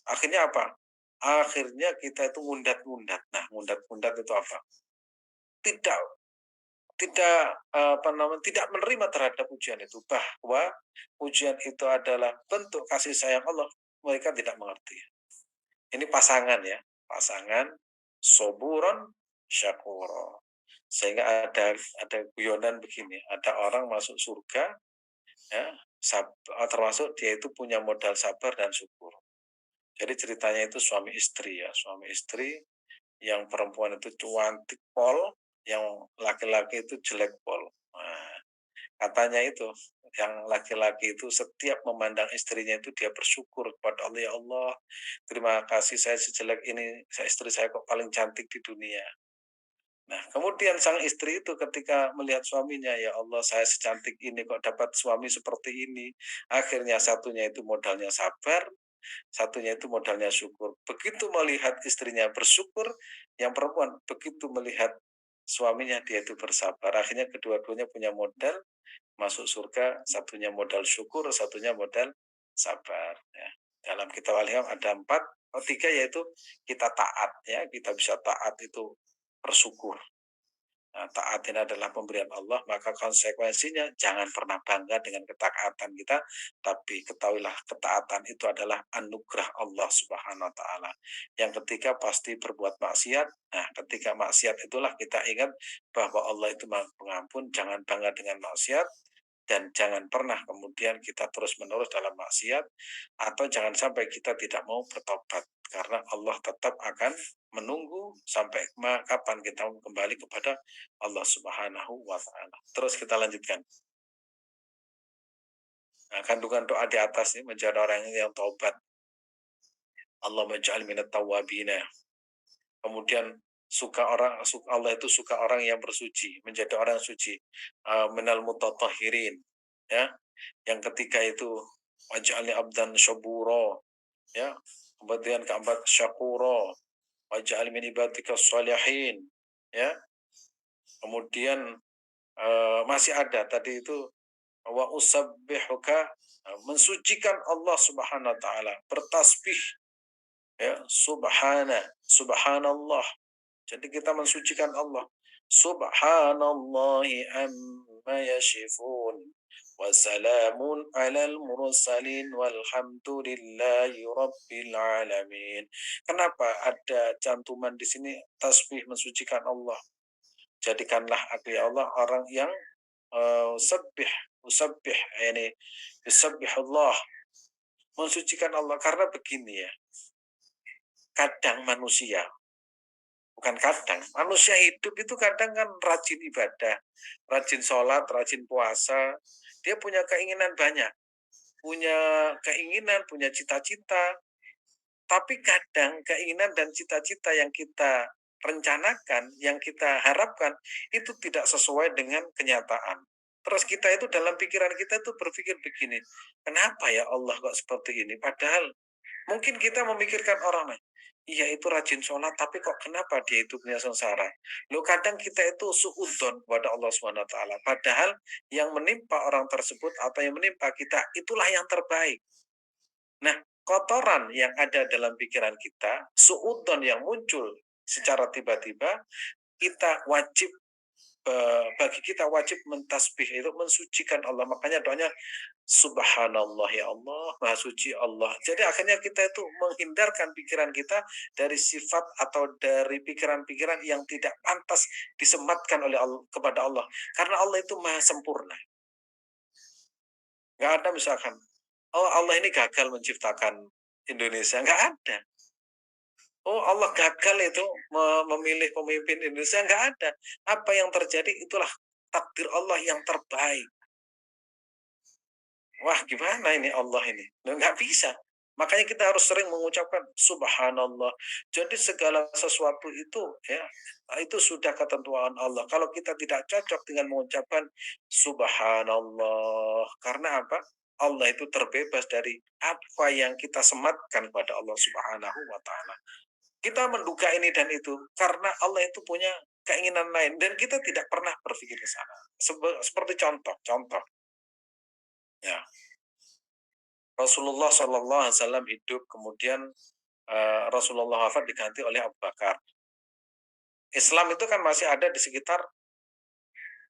Akhirnya apa? Akhirnya kita itu ngundat-ngundat. Nah, ngundat-ngundat itu apa? Tidak tidak tidak menerima terhadap ujian itu, bahwa ujian itu adalah bentuk kasih sayang Allah. Mereka tidak mengerti. Ini pasangan ya, pasangan soburon syakuro. Sehingga ada guyonan begini, ada orang masuk surga, ya, termasuk dia itu punya modal sabar dan syukur. Jadi ceritanya itu suami istri ya, suami istri, yang perempuan itu cuantik pol, yang laki-laki itu jelek pol. Nah, katanya itu, yang laki-laki itu setiap memandang istrinya itu dia bersyukur kepada Allah, ya Allah, terima kasih saya sejelek ini, istri saya kok paling cantik di dunia. Nah, kemudian sang istri itu ketika melihat suaminya, ya Allah, saya secantik ini kok dapat suami seperti ini. Akhirnya satunya itu modalnya sabar, satunya itu modalnya syukur. Begitu melihat istrinya bersyukur, yang perempuan begitu melihat suaminya dia itu bersabar. Akhirnya kedua-duanya punya modal masuk surga, satunya modal syukur, satunya modal sabar. Ya. Dalam kitab Al-Hikam ada 4, tiga yaitu kita taat, ya, kita bisa taat itu bersyukur. Nah, taat ini adalah pemberian Allah, maka konsekuensinya jangan pernah bangga dengan ketaatan kita, tapi ketahuilah ketaatan itu adalah anugerah Allah Subhanahu wa taala. Yang ketiga pasti berbuat maksiat. Nah, ketika maksiat itulah kita ingat bahwa Allah itu Maha Pengampun, jangan bangga dengan maksiat, dan jangan pernah kemudian kita terus-menerus dalam maksiat, atau jangan sampai kita tidak mau bertobat, karena Allah tetap akan menunggu sampai kapan kita kembali kepada Allah Subhanahu wa taala. Terus kita lanjutkan. Nah, kandungan doa di atas ini menjadi orang yang taubat. Allah maj'al minat tawabina. Kemudian Allah itu suka orang yang bersuci, menjadi orang suci. Minal mutatahhirin, ya. Yang ketiga itu waj'alni abdan syabura, ya. Kemudian keempat syakura, waj'al min ibadika sholihin, ya. Kemudian masih ada tadi itu wa usabbihuka, mensucikan Allah Subhanahu wa taala, bertasbih, ya, subhanallah. Jadi kita mensucikan Allah. Subhanallahi amma yasifun. Wassalamun alal mursalin walhamdulillahi rabbil alamin. Kenapa ada cantuman di sini tasbih mensucikan Allah? Jadikanlah aku ya Allah orang yang sabbih, musabbih, yani yusabbihullah, mensucikan Allah. Karena begini ya, kadang manusia, bukan kadang, manusia hidup itu kadang kan rajin ibadah, rajin sholat, rajin puasa, dia punya keinginan banyak, punya keinginan, punya cita-cita, tapi kadang keinginan dan cita-cita yang kita rencanakan, yang kita harapkan, itu tidak sesuai dengan kenyataan. Terus kita itu dalam pikiran kita itu berpikir begini, kenapa ya Allah kok seperti ini? Padahal mungkin kita memikirkan orang lain. Iya itu rajin sholat, tapi kok kenapa dia itu punya sengsara? Loh kadang kita itu suudzon kepada Allah SWT. Padahal yang menimpa orang tersebut atau yang menimpa kita, itulah yang terbaik. Nah, kotoran yang ada dalam pikiran kita, suudzon yang muncul secara tiba-tiba, kita wajib bagi kita wajib mentasbih itu mensucikan Allah. Makanya doanya subhanallah ya Allah, maha suci Allah. Jadi akhirnya kita itu menghindarkan pikiran kita dari sifat atau dari pikiran-pikiran yang tidak pantas disematkan oleh Allah kepada Allah. Karena Allah itu maha sempurna. Nggak ada misalkan, oh Allah ini gagal menciptakan Indonesia. Nggak ada. Oh Allah gagal itu memilih pemimpin Indonesia. Nggak ada. Apa yang terjadi itulah takdir Allah yang terbaik. Wah gimana ini Allah ini? Nggak bisa. Makanya kita harus sering mengucapkan subhanallah. Jadi segala sesuatu itu ya itu sudah ketentuan Allah. Kalau kita tidak cocok dengan mengucapkan subhanallah, karena apa? Allah itu terbebas dari apa yang kita sematkan pada Allah Subhanahu wa taala. Kita menduga ini dan itu karena Allah itu punya keinginan lain dan kita tidak pernah berpikir ke sana. Seperti contoh ya. Rasulullah Shallallahu Alaihi Wasallam hidup, kemudian Rasulullah wafat diganti oleh Abu Bakar. Islam itu kan masih ada di sekitar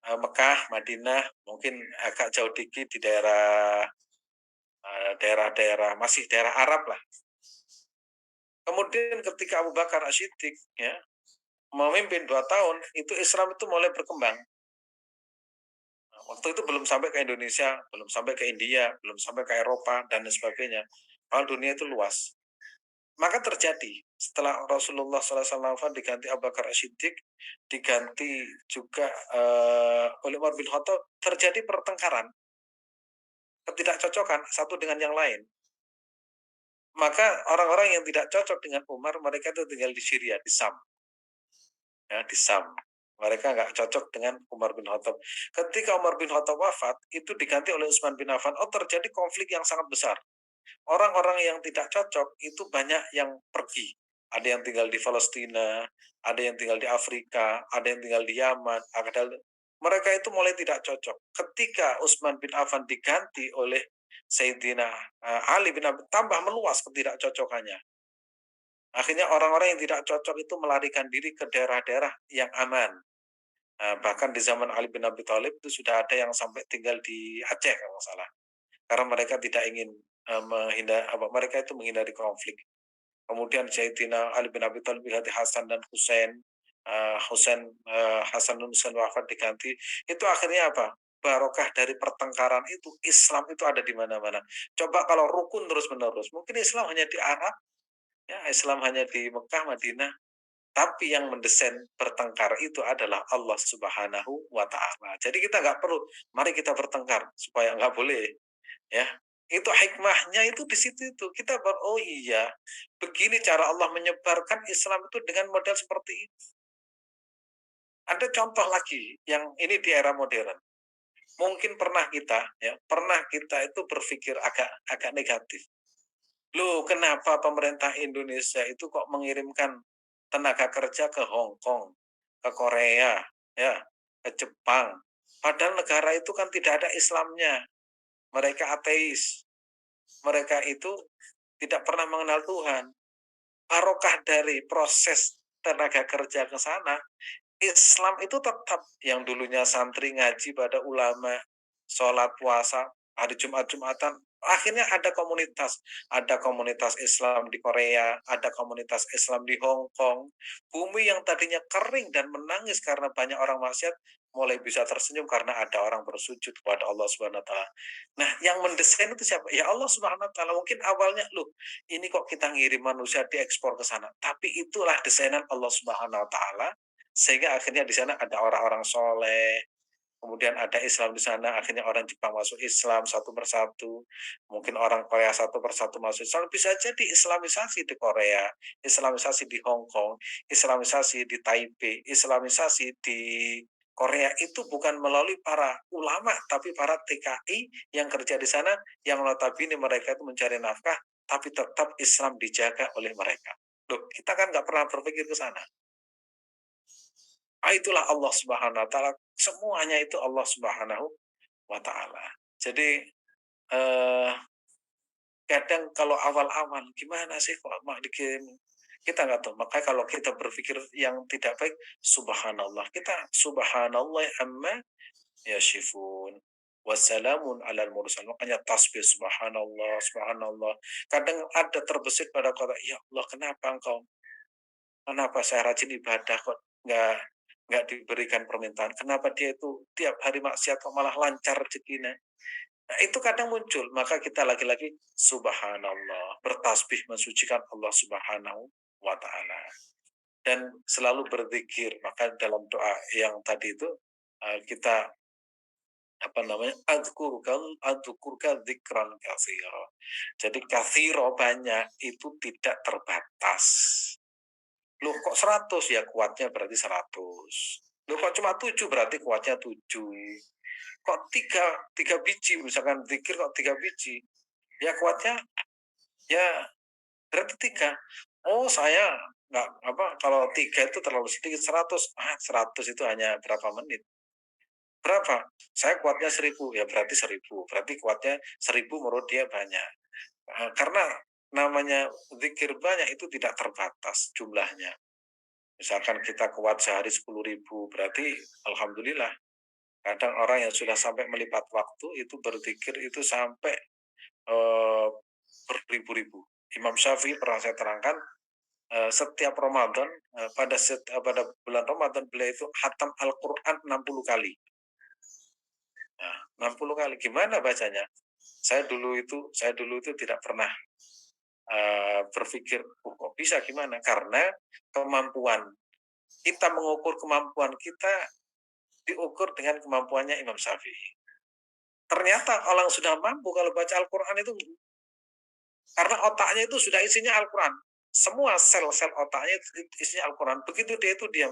Mekah, Madinah, mungkin agak jauh dikit di daerah-daerah masih daerah Arab lah. Kemudian ketika Abu Bakar As-Siddiq ya memimpin 2 tahun, itu Islam itu mulai berkembang. Waktu itu belum sampai ke Indonesia, belum sampai ke India, belum sampai ke Eropa dan sebagainya. Kalau dunia itu luas. Maka terjadi setelah Rasulullah SAW diganti Abu Bakar As-Siddiq, diganti juga oleh Umar bin Khattab, terjadi pertengkaran, ketidakcocokan satu dengan yang lain. Maka orang-orang yang tidak cocok dengan Umar, mereka itu tinggal di Syria, di Sam. Ya, di Sam. Mereka nggak cocok dengan Umar bin Khattab. Ketika Umar bin Khattab wafat, itu diganti oleh Utsman bin Affan. Oh, terjadi konflik yang sangat besar. Orang-orang yang tidak cocok itu banyak yang pergi. Ada yang tinggal di Palestina, ada yang tinggal di Afrika, ada yang tinggal di Yaman. Mereka itu mulai tidak cocok. Ketika Utsman bin Affan diganti oleh Sayyidina Ali bin Abi tambah meluas ketidakcocokannya. Akhirnya orang-orang yang tidak cocok itu melarikan diri ke daerah-daerah yang aman. Bahkan di zaman Ali bin Abi Thalib itu sudah ada yang sampai tinggal di Aceh kalau nggak salah. Karena mereka tidak ingin mereka itu menghindari konflik. Kemudian Sayyidina Ali bin Abi Thalib diganti Hasan dan Husain, Hasan dan Husain wafat diganti. Itu akhirnya apa? Barokah dari pertengkaran itu, Islam itu ada di mana-mana. Coba kalau rukun terus-menerus, mungkin Islam hanya di Arab, ya Islam hanya di Mekah, Madinah, tapi yang mendesain bertengkar itu adalah Allah Subhanahu wa taala. Jadi kita nggak perlu, mari kita bertengkar supaya nggak boleh, ya. Itu hikmahnya itu di situ itu. Kita oh iya, begini cara Allah menyebarkan Islam itu dengan model seperti ini. Ada contoh lagi yang ini di era modern. Mungkin pernah kita itu berpikir agak agak negatif. Loh, kenapa pemerintah Indonesia itu kok mengirimkan tenaga kerja ke Hong Kong, ke Korea, ya, ke Jepang. Padahal negara itu kan tidak ada Islamnya. Mereka ateis. Mereka itu tidak pernah mengenal Tuhan. Barokah dari proses tenaga kerja ke sana, Islam itu tetap yang dulunya santri ngaji pada ulama, sholat puasa, hari Jumat-Jumatan, akhirnya ada komunitas Islam di Korea, ada komunitas Islam di Hong Kong. Bumi yang tadinya kering dan menangis karena banyak orang maksiat, mulai bisa tersenyum karena ada orang bersujud kepada Allah Subhanahu wa taala. Nah, yang mendesain itu siapa? Ya Allah Subhanahu wa taala. Mungkin awalnya, loh, ini kok kita ngirim manusia diekspor ke sana. Tapi itulah desainan Allah Subhanahu wa taala, sehingga akhirnya di sana ada orang-orang soleh, kemudian ada Islam di sana, akhirnya orang Jepang masuk Islam satu persatu, mungkin orang Korea satu persatu masuk Islam, bisa jadi Islamisasi di Korea, Islamisasi di Hong Kong, Islamisasi di Taipei, Islamisasi di Korea itu bukan melalui para ulama, tapi para TKI yang kerja di sana, yang notabene mereka itu mencari nafkah, tapi tetap Islam dijaga oleh mereka. Loh, kita kan nggak pernah berpikir ke sana. Itulah Allah Subhanahu wa taala, semuanya itu Allah Subhanahu wa taala. Jadi, eee, kadang kalau awal-awal, gimana sih kok dikirim, kita nggak tahu. Makanya kalau kita berpikir yang tidak baik, subhanallah, kita subhanallah amma yasifun, wassalamun alal mursal. Makanya tasbih subhanallah, subhanallah. Kadang ada terbesit pada kata, "Ya Allah, kenapa saya rajin ibadah kok nggak diberikan permintaan? Kenapa dia itu tiap hari maksiat kok malah lancar rezekinya?" Nah, itu kadang muncul, maka kita lagi-lagi subhanallah, bertasbih mensucikan Allah Subhanahu wa taala dan selalu berzikir. Maka dalam doa yang tadi itu kita apa namanya? Adzkurka dzikran katsira. Jadi katsira banyak itu tidak terbatas. Loh kok 100? Ya kuatnya berarti 100. Loh kok cuma 7? Berarti kuatnya 7. Kok tiga biji, misalkan zikir kok 3 biji, ya kuatnya ya berarti 3. Oh saya nggak apa, kalau 3 itu terlalu sedikit, 100. 100 itu hanya berapa menit. Berapa? Saya kuatnya 1000, ya berarti 1000. Berarti kuatnya 1000 menurut dia banyak. Karena namanya zikir banyak itu tidak terbatas jumlahnya. Misalkan kita kuat sehari 10.000, berarti alhamdulillah. Kadang orang yang sudah sampai melipat waktu itu berzikir itu sampai beribu-ribu. Imam Syafi'i pernah saya terangkan, setiap Ramadan, pada bulan Ramadan beliau itu khatam Al-Qur'an 60 kali. Nah, 60 kali. Gimana bacanya? Saya dulu itu tidak pernah berpikir, "Oh, kok bisa gimana?" Karena kemampuan kita mengukur kemampuan kita diukur dengan kemampuannya Imam Syafi'i. Ternyata orang sudah mampu kalau baca Al-Qur'an itu, karena otaknya itu sudah isinya Al-Quran. Semua sel-sel otaknya itu isinya Al-Quran. Begitu dia itu diam.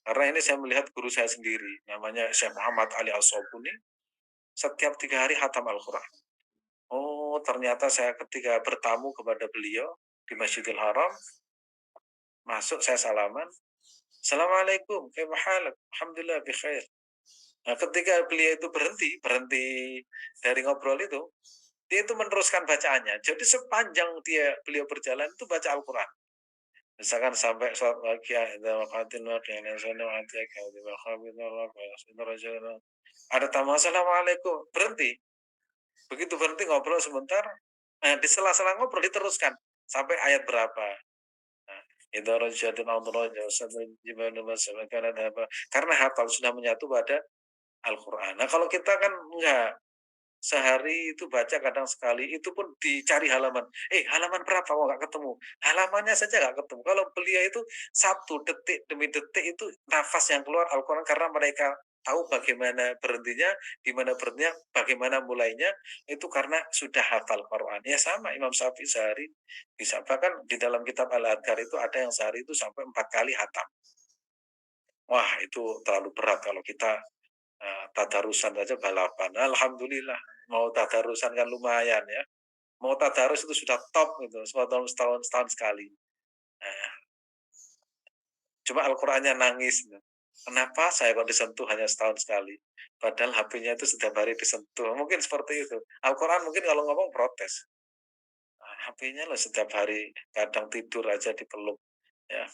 Karena ini saya melihat guru saya sendiri, namanya Syekh Muhammad Ali As-Sobuni, setiap 3 hari khatam Al-Quran. Oh, ternyata saya ketika bertamu kepada beliau di Masjidil Haram, masuk saya salaman, Assalamualaikum, kaifa halak? Alhamdulillah, bi khair. Nah, ketika beliau itu berhenti dari ngobrol itu, dia itu meneruskan bacaannya. Jadi sepanjang beliau berjalan itu baca Al-Quran. Misalkan sampai surat Waqiah, ada tamu, assalamualaikum, berhenti. Begitu berhenti ngobrol sebentar, di sela-sela ngobrol diteruskan sampai ayat berapa. Nah, karena hafal sudah menyatu pada Al-Quran. Nah kalau kita kan enggak, sehari itu baca kadang sekali, itu pun dicari halaman. Halaman berapa? Oh, nggak ketemu. Halamannya saja nggak ketemu. Kalau beliau itu 1 detik demi detik itu nafas yang keluar Al-Quran, karena mereka tahu bagaimana berhentinya, di mana berhentinya, bagaimana mulainya, itu karena sudah hafal Quran. Ya sama Imam Syafi'i sehari bisa. Bahkan di dalam kitab Al-Adhkar itu ada yang sehari itu sampai 4 kali hatam. Wah, itu terlalu berat kalau kita tadarusan saja balapan. Alhamdulillah, mau tadarusan kan lumayan ya. Mau tadarus itu sudah top gitu, setahun sekali. Nah, cuma Al-Qur'annya nangis gitu. Kenapa saya kok disentuh hanya setahun sekali? Padahal HP-nya itu setiap hari disentuh. Mungkin seperti itu. Al-Qur'an mungkin kalau ngomong protes. HP-nya loh setiap hari, kadang tidur aja dipeluk. Ya,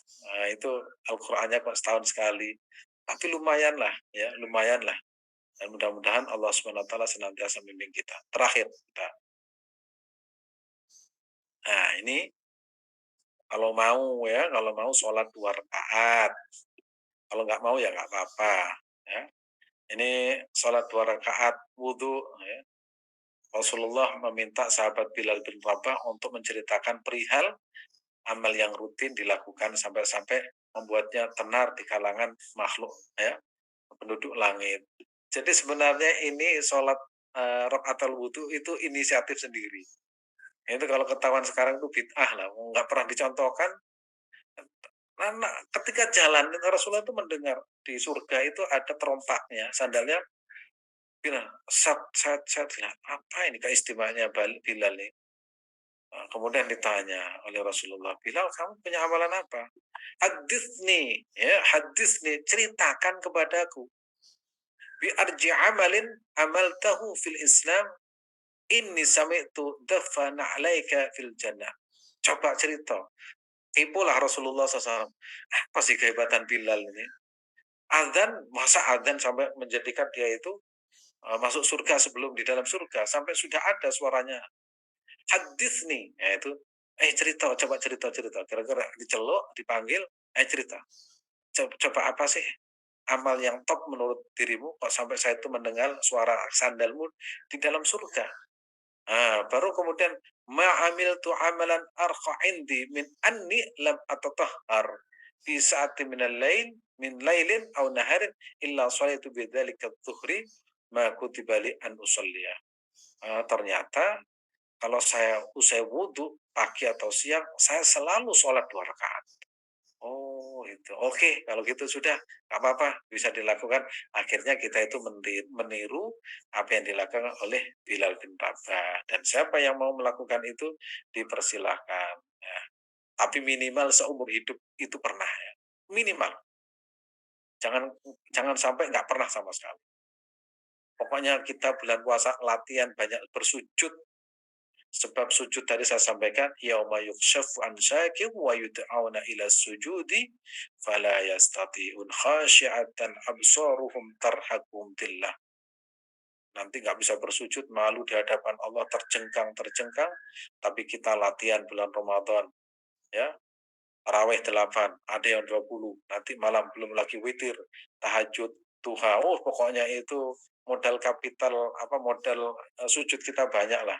itu Al-Qur'annya kok setahun sekali. Tapi lumayan lah, ya, lumayan lah. Dan mudah-mudahan Allah SWT senantiasa membimbing kita. Terakhir, nah ini kalau mau sholat 2 rakaat. Kalau nggak mau ya nggak apa-apa. Ya. Ini sholat 2 rakaat wudhu. Ya. Rasulullah meminta sahabat Bilal bin Rabah untuk menceritakan perihal amal yang rutin dilakukan sampai-sampai membuatnya tenar di kalangan makhluk, ya, penduduk langit. Jadi sebenarnya ini sholat rakaatul wudhu itu inisiatif sendiri. Itu kalau ketahuan sekarang itu bid'ah lah, nggak pernah dicontohkan. Karena ketika jalan Rasulullah itu mendengar di surga itu ada terompaknya, sandalnya bilang, set, apa ini keistimewaannya Bilal ini? Kemudian ditanya oleh Rasulullah, Bilal, kamu punya amalan apa? Haditsni, ceritakan kepadaku. Bi arji amalin amaltahu fil Islam, inni sami'tu dafana alaika fil jannah. Coba cerita. Tipulah Rasulullah SAW. Apa sih kehebatan Bilal ini? Masa adzan sampai menjadikan dia itu masuk surga sebelum di dalam surga, sampai sudah ada suaranya. Hadis nih, yaitu coba cerita. Kira-kira diceluk, dipanggil, cerita. Coba apa sih amal yang top menurut dirimu kok sampai saya itu mendengar suara sandalmu di dalam surga. Baru kemudian ma'amiltu amalan arqa indi min anni lam atatahhar fi sa'ati min lailin aw naharin illa salaitu bidzalika adh-dhuhri ma kutiba li an usalliya. Ternyata kalau saya usai wudhu pagi atau siang, saya selalu sholat 2 rakaat. Oh, itu. Oke, kalau gitu sudah, nggak apa-apa, bisa dilakukan. Akhirnya kita itu meniru apa yang dilakukan oleh Bilal bin Rabah. Dan siapa yang mau melakukan itu, dipersilahkan. Ya. Tapi minimal seumur hidup itu pernah ya. Minimal. Jangan sampai nggak pernah sama sekali. Pokoknya kita bulan puasa latihan banyak bersujud. Sebab sujud tadi saya sampaikan, yauma yukshafu an syaqin wa yud'auna ila sujudi fala yastati'un khashi'atan absaruhum tarhaquhum dhillah. Nanti nggak bisa bersujud, malu di hadapan Allah, tercengkang, tapi kita latihan bulan Ramadan, ya. Tarawih 8, ada yang 20, nanti malam belum lagi witir, tahajud, duha. Oh, pokoknya itu modal kapital modal sujud kita banyak lah.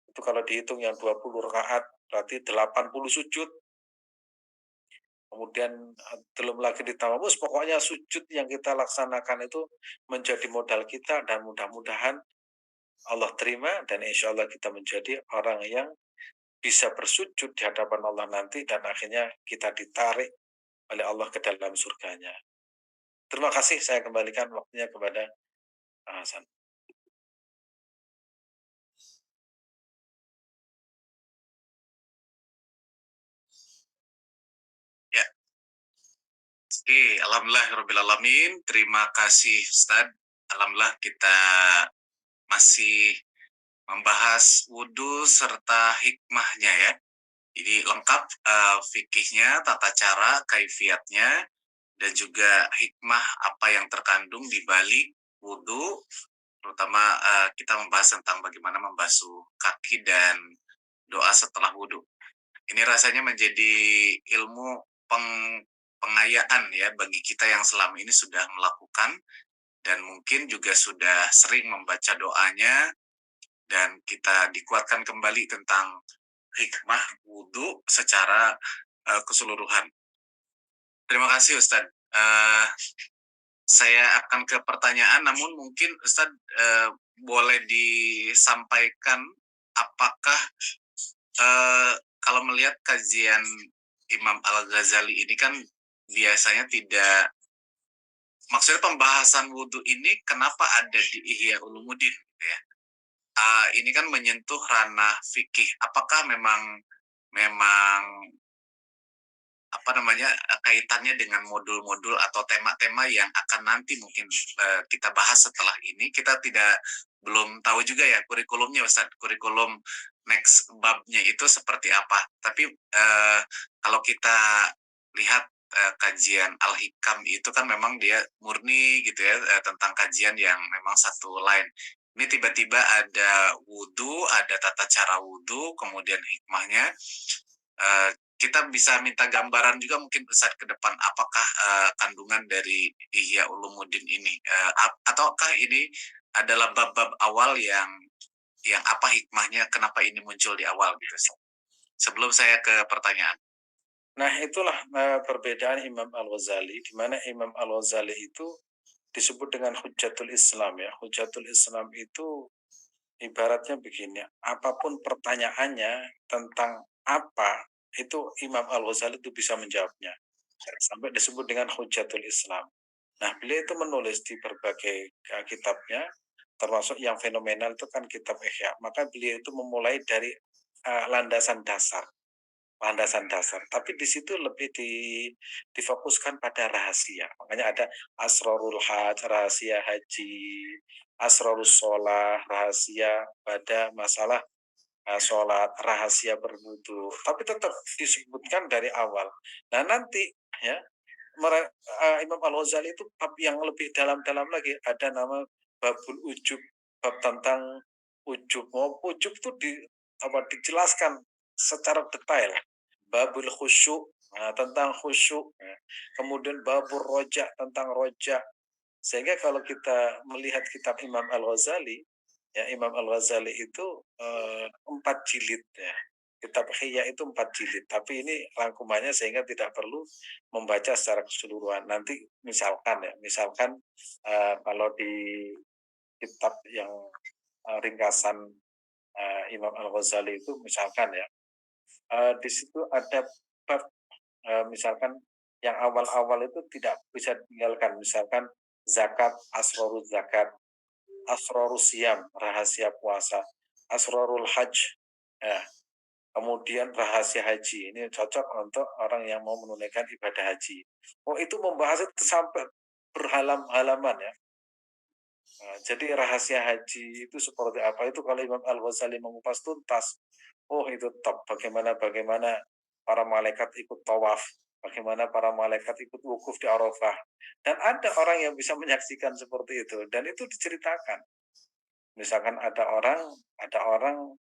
Itu kalau dihitung yang 20 rakaat berarti 80 sujud. Kemudian belum lagi ditambah, pokoknya sujud yang kita laksanakan itu menjadi modal kita, dan mudah-mudahan Allah terima, dan insya Allah kita menjadi orang yang bisa bersujud di hadapan Allah nanti, dan akhirnya kita ditarik oleh Allah ke dalam surganya. Terima kasih, saya kembalikan waktunya kepada Hasan. Ya. Alhamdulillahirrahmanirrahim. Terima kasih Ustaz. Alhamdulillah kita masih membahas wudhu serta hikmahnya ya. Jadi lengkap fikihnya, tata cara, kaifiatnya, dan juga hikmah apa yang terkandung di balik wudhu. Terutama kita membahas tentang bagaimana membasuh kaki dan doa setelah wudhu. Ini rasanya menjadi ilmu pengayaan ya bagi kita yang selama ini sudah melakukan, dan mungkin juga sudah sering membaca doanya, dan kita dikuatkan kembali tentang hikmah wudhu secara keseluruhan. Terima kasih Ustadz. Saya akan ke pertanyaan, namun mungkin Ustadz boleh disampaikan apakah kalau melihat kajian Imam Al-Ghazali ini kan biasanya tidak, maksudnya pembahasan wudhu ini kenapa ada di Ihya Ulumuddin gitu ya? Ini kan menyentuh ranah fikih. Apakah memang kaitannya dengan modul-modul atau tema-tema yang akan nanti mungkin kita bahas setelah ini? Kita belum tahu juga ya kurikulumnya Ustaz, kurikulum next babnya itu seperti apa. Tapi kalau kita lihat
kajian Al-Hikam itu kan memang dia murni gitu ya, tentang kajian yang memang satu line. Ini tiba-tiba ada wudhu, ada tata cara wudhu, kemudian hikmahnya. Kita bisa minta gambaran juga mungkin besar ke depan apakah kandungan dari Ihya Ulumuddin ini, ataukah ini adalah bab-bab awal yang apa hikmahnya, kenapa ini muncul di awal gitu. Sebelum saya ke pertanyaan.
Nah, itulah perbedaan Imam Al-Ghazali, di mana Imam Al-Ghazali itu disebut dengan Hujjatul Islam ya. Hujjatul Islam itu ibaratnya begini, apapun pertanyaannya tentang apa, itu Imam Al-Ghazali itu bisa menjawabnya. Sampai disebut dengan Hujjatul Islam. Nah, beliau itu menulis di berbagai kitabnya, termasuk yang fenomenal itu kan kitab Ihya. Maka beliau itu memulai dari landasan dasar. Tapi di situ lebih difokuskan pada rahasia. Makanya ada Asrarul Hajj, rahasia haji, Asrarus Sholah, rahasia pada masalah sholat, rahasia berwudu. Tapi tetap disebutkan dari awal. Nah, nanti ya Imam Al-Ghazali itu bab yang lebih dalam-dalam lagi, ada nama babul ujub, bab tentang ujub. Ujub itu dijelaskan secara detail. Babul khusyuk, tentang khusyuk. Kemudian babul roja, tentang roja. Sehingga kalau kita melihat kitab Imam Al-Ghazali, ya Imam Al-Ghazali itu 4 jilid ya. Kitab Ihya itu 4 jilid, tapi ini rangkumannya sehingga tidak perlu membaca secara keseluruhan. Nanti misalkan kalau di kitab yang ringkasan Imam Al-Ghazali itu misalkan ya, di situ ada bab misalkan yang awal-awal itu tidak bisa ditinggalkan, misalkan zakat, asrorul zakat, asrorus siam, rahasia puasa, asrorul hajj, ya. Kemudian rahasia haji, ini cocok untuk orang yang mau menunaikan ibadah haji. Oh, itu membahas itu sampai berhalam-halaman ya. Nah, jadi rahasia haji itu seperti apa itu kalau Imam Al-Ghazali mengupas tuntas. Oh, itu top. Bagaimana para malaikat ikut tawaf, bagaimana para malaikat ikut wukuf di Arafah. Dan ada orang yang bisa menyaksikan seperti itu dan itu diceritakan. Misalkan ada orang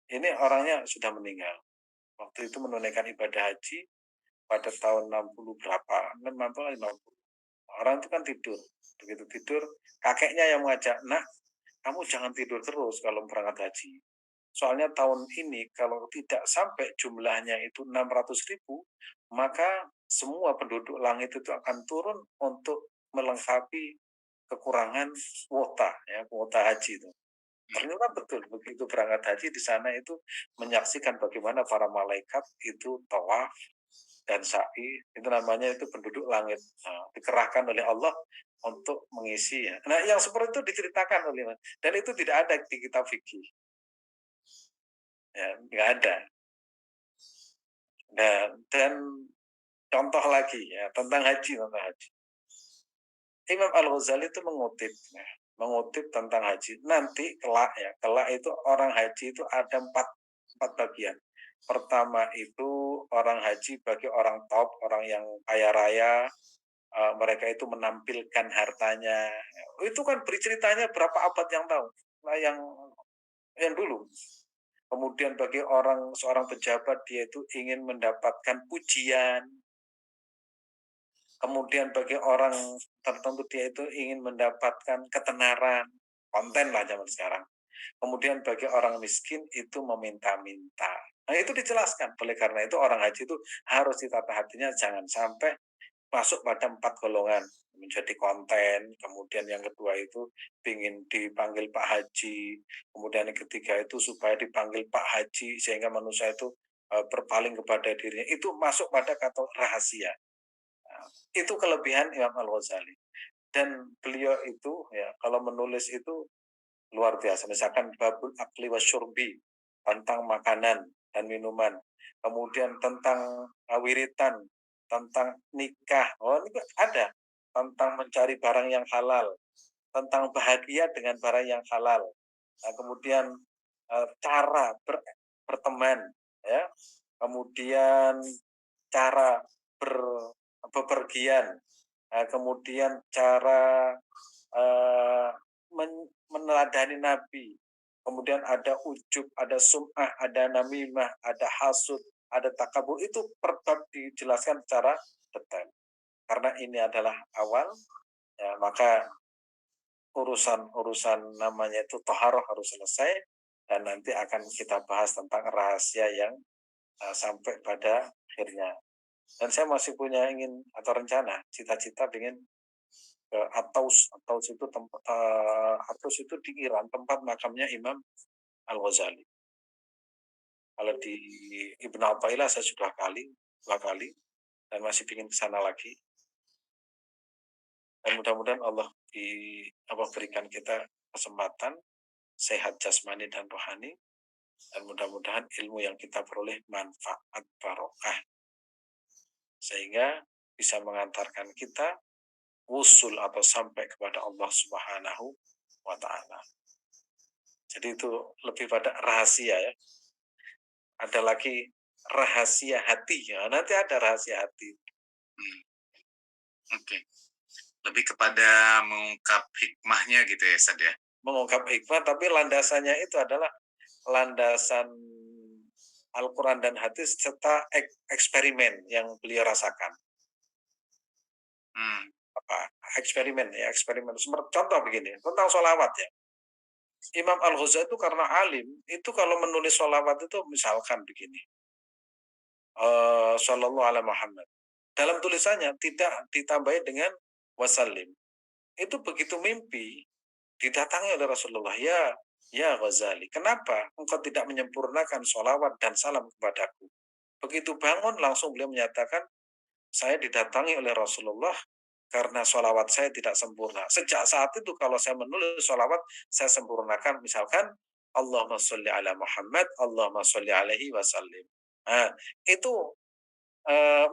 ini orangnya sudah meninggal. Waktu itu menunaikan ibadah haji pada tahun 60 berapa? 60. Orang itu kan tidur. Begitu tidur, kakeknya yang mengajak, "Nak, kamu jangan tidur terus kalau berangkat haji. Soalnya tahun ini kalau tidak sampai jumlahnya itu 600.000, maka semua penduduk langit itu akan turun untuk melengkapi kekurangan kuota, ya, kuota haji itu." Ternyata betul, begitu berangkat haji di sana itu menyaksikan bagaimana para malaikat itu tawaf dan sa'i, itu namanya itu penduduk langit. Nah, dikerahkan oleh Allah untuk mengisi ya. Nah, yang seperti itu diceritakan oleh dan itu tidak ada di kitab fikih. Ya, nggak ada. Dan contoh lagi ya tentang haji. Imam Al-Ghazali itu mengutip tentang haji. Nanti kelak itu orang haji itu ada empat bagian. Pertama itu orang haji bagi orang top, orang yang kaya raya, mereka itu menampilkan hartanya. Itu kan berceritanya berapa abad yang tahu, nah, yang dulu. Kemudian bagi seorang pejabat dia itu ingin mendapatkan pujian. Kemudian bagi orang tertentu dia itu ingin mendapatkan ketenaran, konten lah zaman sekarang. Kemudian bagi orang miskin itu meminta-minta. Nah, itu dijelaskan. Oleh karena itu orang haji itu harus ditata hatinya jangan sampai masuk pada 4 golongan, menjadi konten. Kemudian yang kedua itu ingin dipanggil Pak Haji. Kemudian yang ketiga itu supaya dipanggil Pak Haji sehingga manusia itu berpaling kepada dirinya. Itu masuk pada kata rahasia. Nah, itu kelebihan Imam Al-Ghazali. Dan beliau itu ya kalau menulis itu luar biasa. Misalkan babul akli wasyurbi, tentang makanan dan minuman. Kemudian tentang wiritan, tentang nikah. Oh, ini ada. Tentang mencari barang yang halal, tentang bahagia dengan barang yang halal. Nah, kemudian cara berteman, ya. Kemudian cara ber bepergian, kemudian cara meneladani Nabi, kemudian ada ujub, ada sum'ah, ada namimah, ada hasud, ada takabur, itu per bab dijelaskan secara detail. Karena ini adalah awal, ya, maka urusan namanya itu toharoh harus selesai, dan nanti akan kita bahas tentang rahasia yang sampai pada akhirnya. Dan saya masih punya ingin atau rencana, cita-cita ingin ke Ataus. Ataus itu tempat Ataus itu di Iran, tempat makamnya Imam Al-Ghazali. Kalau di Ibn Athaillah saya sudah dua kali, dan masih ingin ke sana lagi. Dan mudah-mudahan Allah berikan kita kesempatan sehat jasmani dan rohani, dan mudah-mudahan ilmu yang kita peroleh manfaat barokah sehingga bisa mengantarkan kita wusul atau sampai kepada Allah Subhanahu wa taala. Jadi itu lebih pada rahasia, ya. Ada lagi rahasia hati, ya. Nanti ada rahasia hati.
Oke. Lebih kepada mengungkap hikmahnya gitu ya, Ustaz ya.
Mengungkap hikmah, tapi landasannya itu adalah landasan Al-Quran dan hadis serta eksperimen yang beliau rasakan. Eksperimen. Contoh begini, tentang sholawat, ya. Imam Al-Ghazali itu karena alim, itu kalau menulis sholawat itu misalkan begini, Sallallahu alaihi Muhammad. Dalam tulisannya tidak ditambahi dengan wasallim. Itu begitu mimpi, didatangi oleh Rasulullah, ya Ghazali, kenapa engkau tidak menyempurnakan sholawat dan salam kepadaku? Begitu bangun langsung beliau menyatakan, saya didatangi oleh Rasulullah karena sholawat saya tidak sempurna. Sejak saat itu kalau saya menulis sholawat, saya sempurnakan, misalkan Allahumma sholli ala Muhammad, Allahumma sholli alaihi wasallim. Nah, itu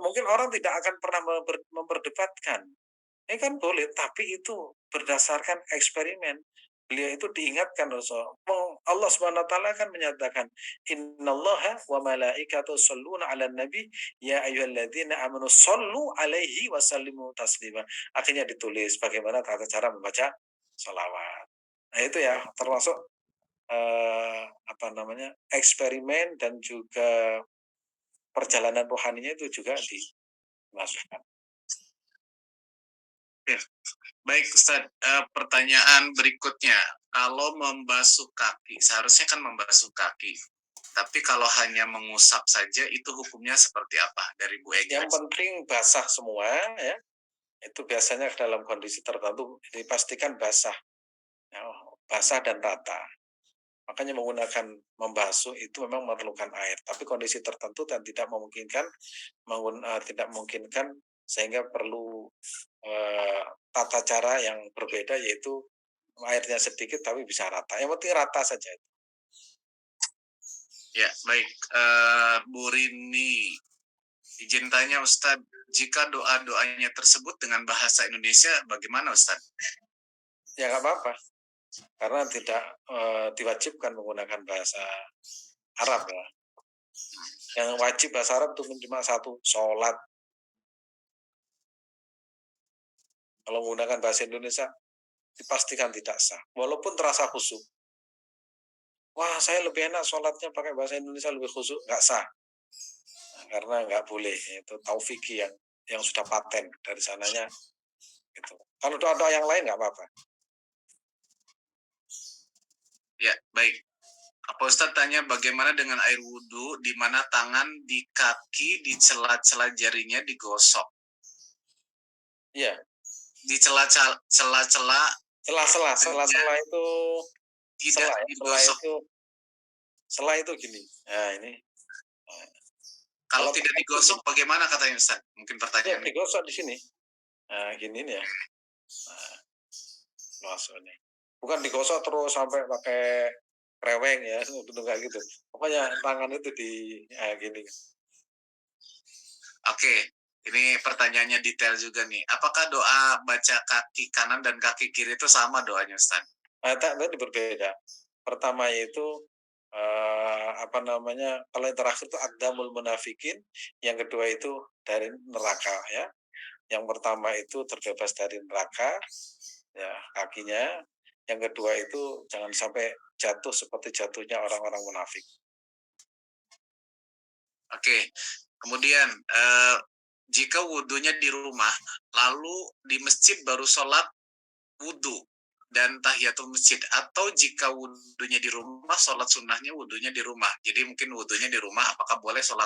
mungkin orang tidak akan pernah memperdebatkan. Ini kan boleh, tapi itu berdasarkan eksperimen. Beliau itu diingatkan Allah Subhanahu wa taala kan menyatakan, innallaha wa malaikatahu shalluna 'alan nabi ya ayyuhalladzina amanu shallu 'alaihi wa sallimu taslima. Akhirnya ditulis bagaimana tata cara membaca salawat. Nah, itu ya termasuk eksperimen, dan juga perjalanan rohaninya itu juga dimasukkan.
Ya. Baik Ustaz, pertanyaan berikutnya, kalau membasuh kaki, seharusnya kan membasuh kaki, tapi kalau hanya mengusap saja itu hukumnya seperti apa dari Bu Ega?
Yang penting basah semua, ya. Itu biasanya dalam kondisi tertentu dipastikan basah, ya, basah dan rata. Makanya menggunakan membasuh itu memang memerlukan air, tapi kondisi tertentu dan tidak memungkinkan sehingga perlu tata cara yang berbeda, yaitu airnya sedikit tapi bisa rata. Yang penting rata saja.
Ya, baik. Bu Rini, izin tanya Ustadz, jika doa-doanya tersebut dengan bahasa Indonesia, bagaimana Ustadz?
Ya nggak apa-apa, karena tidak diwajibkan menggunakan bahasa Arab, ya. Yang wajib bahasa Arab itu cuma satu, sholat. Kalau menggunakan bahasa Indonesia, dipastikan tidak sah, walaupun terasa khusyuk. Wah, saya lebih enak sholatnya pakai bahasa Indonesia, lebih khusyuk, nggak sah. Nah, karena nggak boleh, itu taufiki yang sudah paten dari sananya. Gitu. Kalau doa-doa yang lain nggak apa-apa.
Ya, baik. Pak Ustadz tanya bagaimana dengan air wudhu di mana tangan di kaki di celah-celah jarinya digosok.
Iya.
Di celah-celah
Sela-sela itu
tidak digosok.
Sela itu gini. Nah, ini. Nah.
Kalau tidak digosok bagaimana katanya Ustaz? Mungkin pertanyaan.
Ya, digosok di sini. Nah, gini nih ya. Nah, maksudnya. Bukan digosok terus sampai pakai reweng, ya, betul kayak gitu. Pokoknya tangan itu gini. Oke,
ini pertanyaannya detail juga nih. Apakah doa baca kaki kanan dan kaki kiri itu sama doanya, Ustaz?
Tadi berbeda. Pertama itu kalau yang terakhir itu aqdamul munafikin, yang kedua itu dari neraka, ya. Yang pertama itu terbebas dari neraka, ya kakinya. Yang kedua itu jangan sampai jatuh seperti jatuhnya orang-orang munafik.
Oke, kemudian jika wudhunya di rumah, lalu di masjid baru sholat wudhu dan tahiyatul masjid, atau jika wudhunya di rumah, sholat sunnahnya wudhunya di rumah. Jadi mungkin wudhunya di rumah, apakah boleh sholat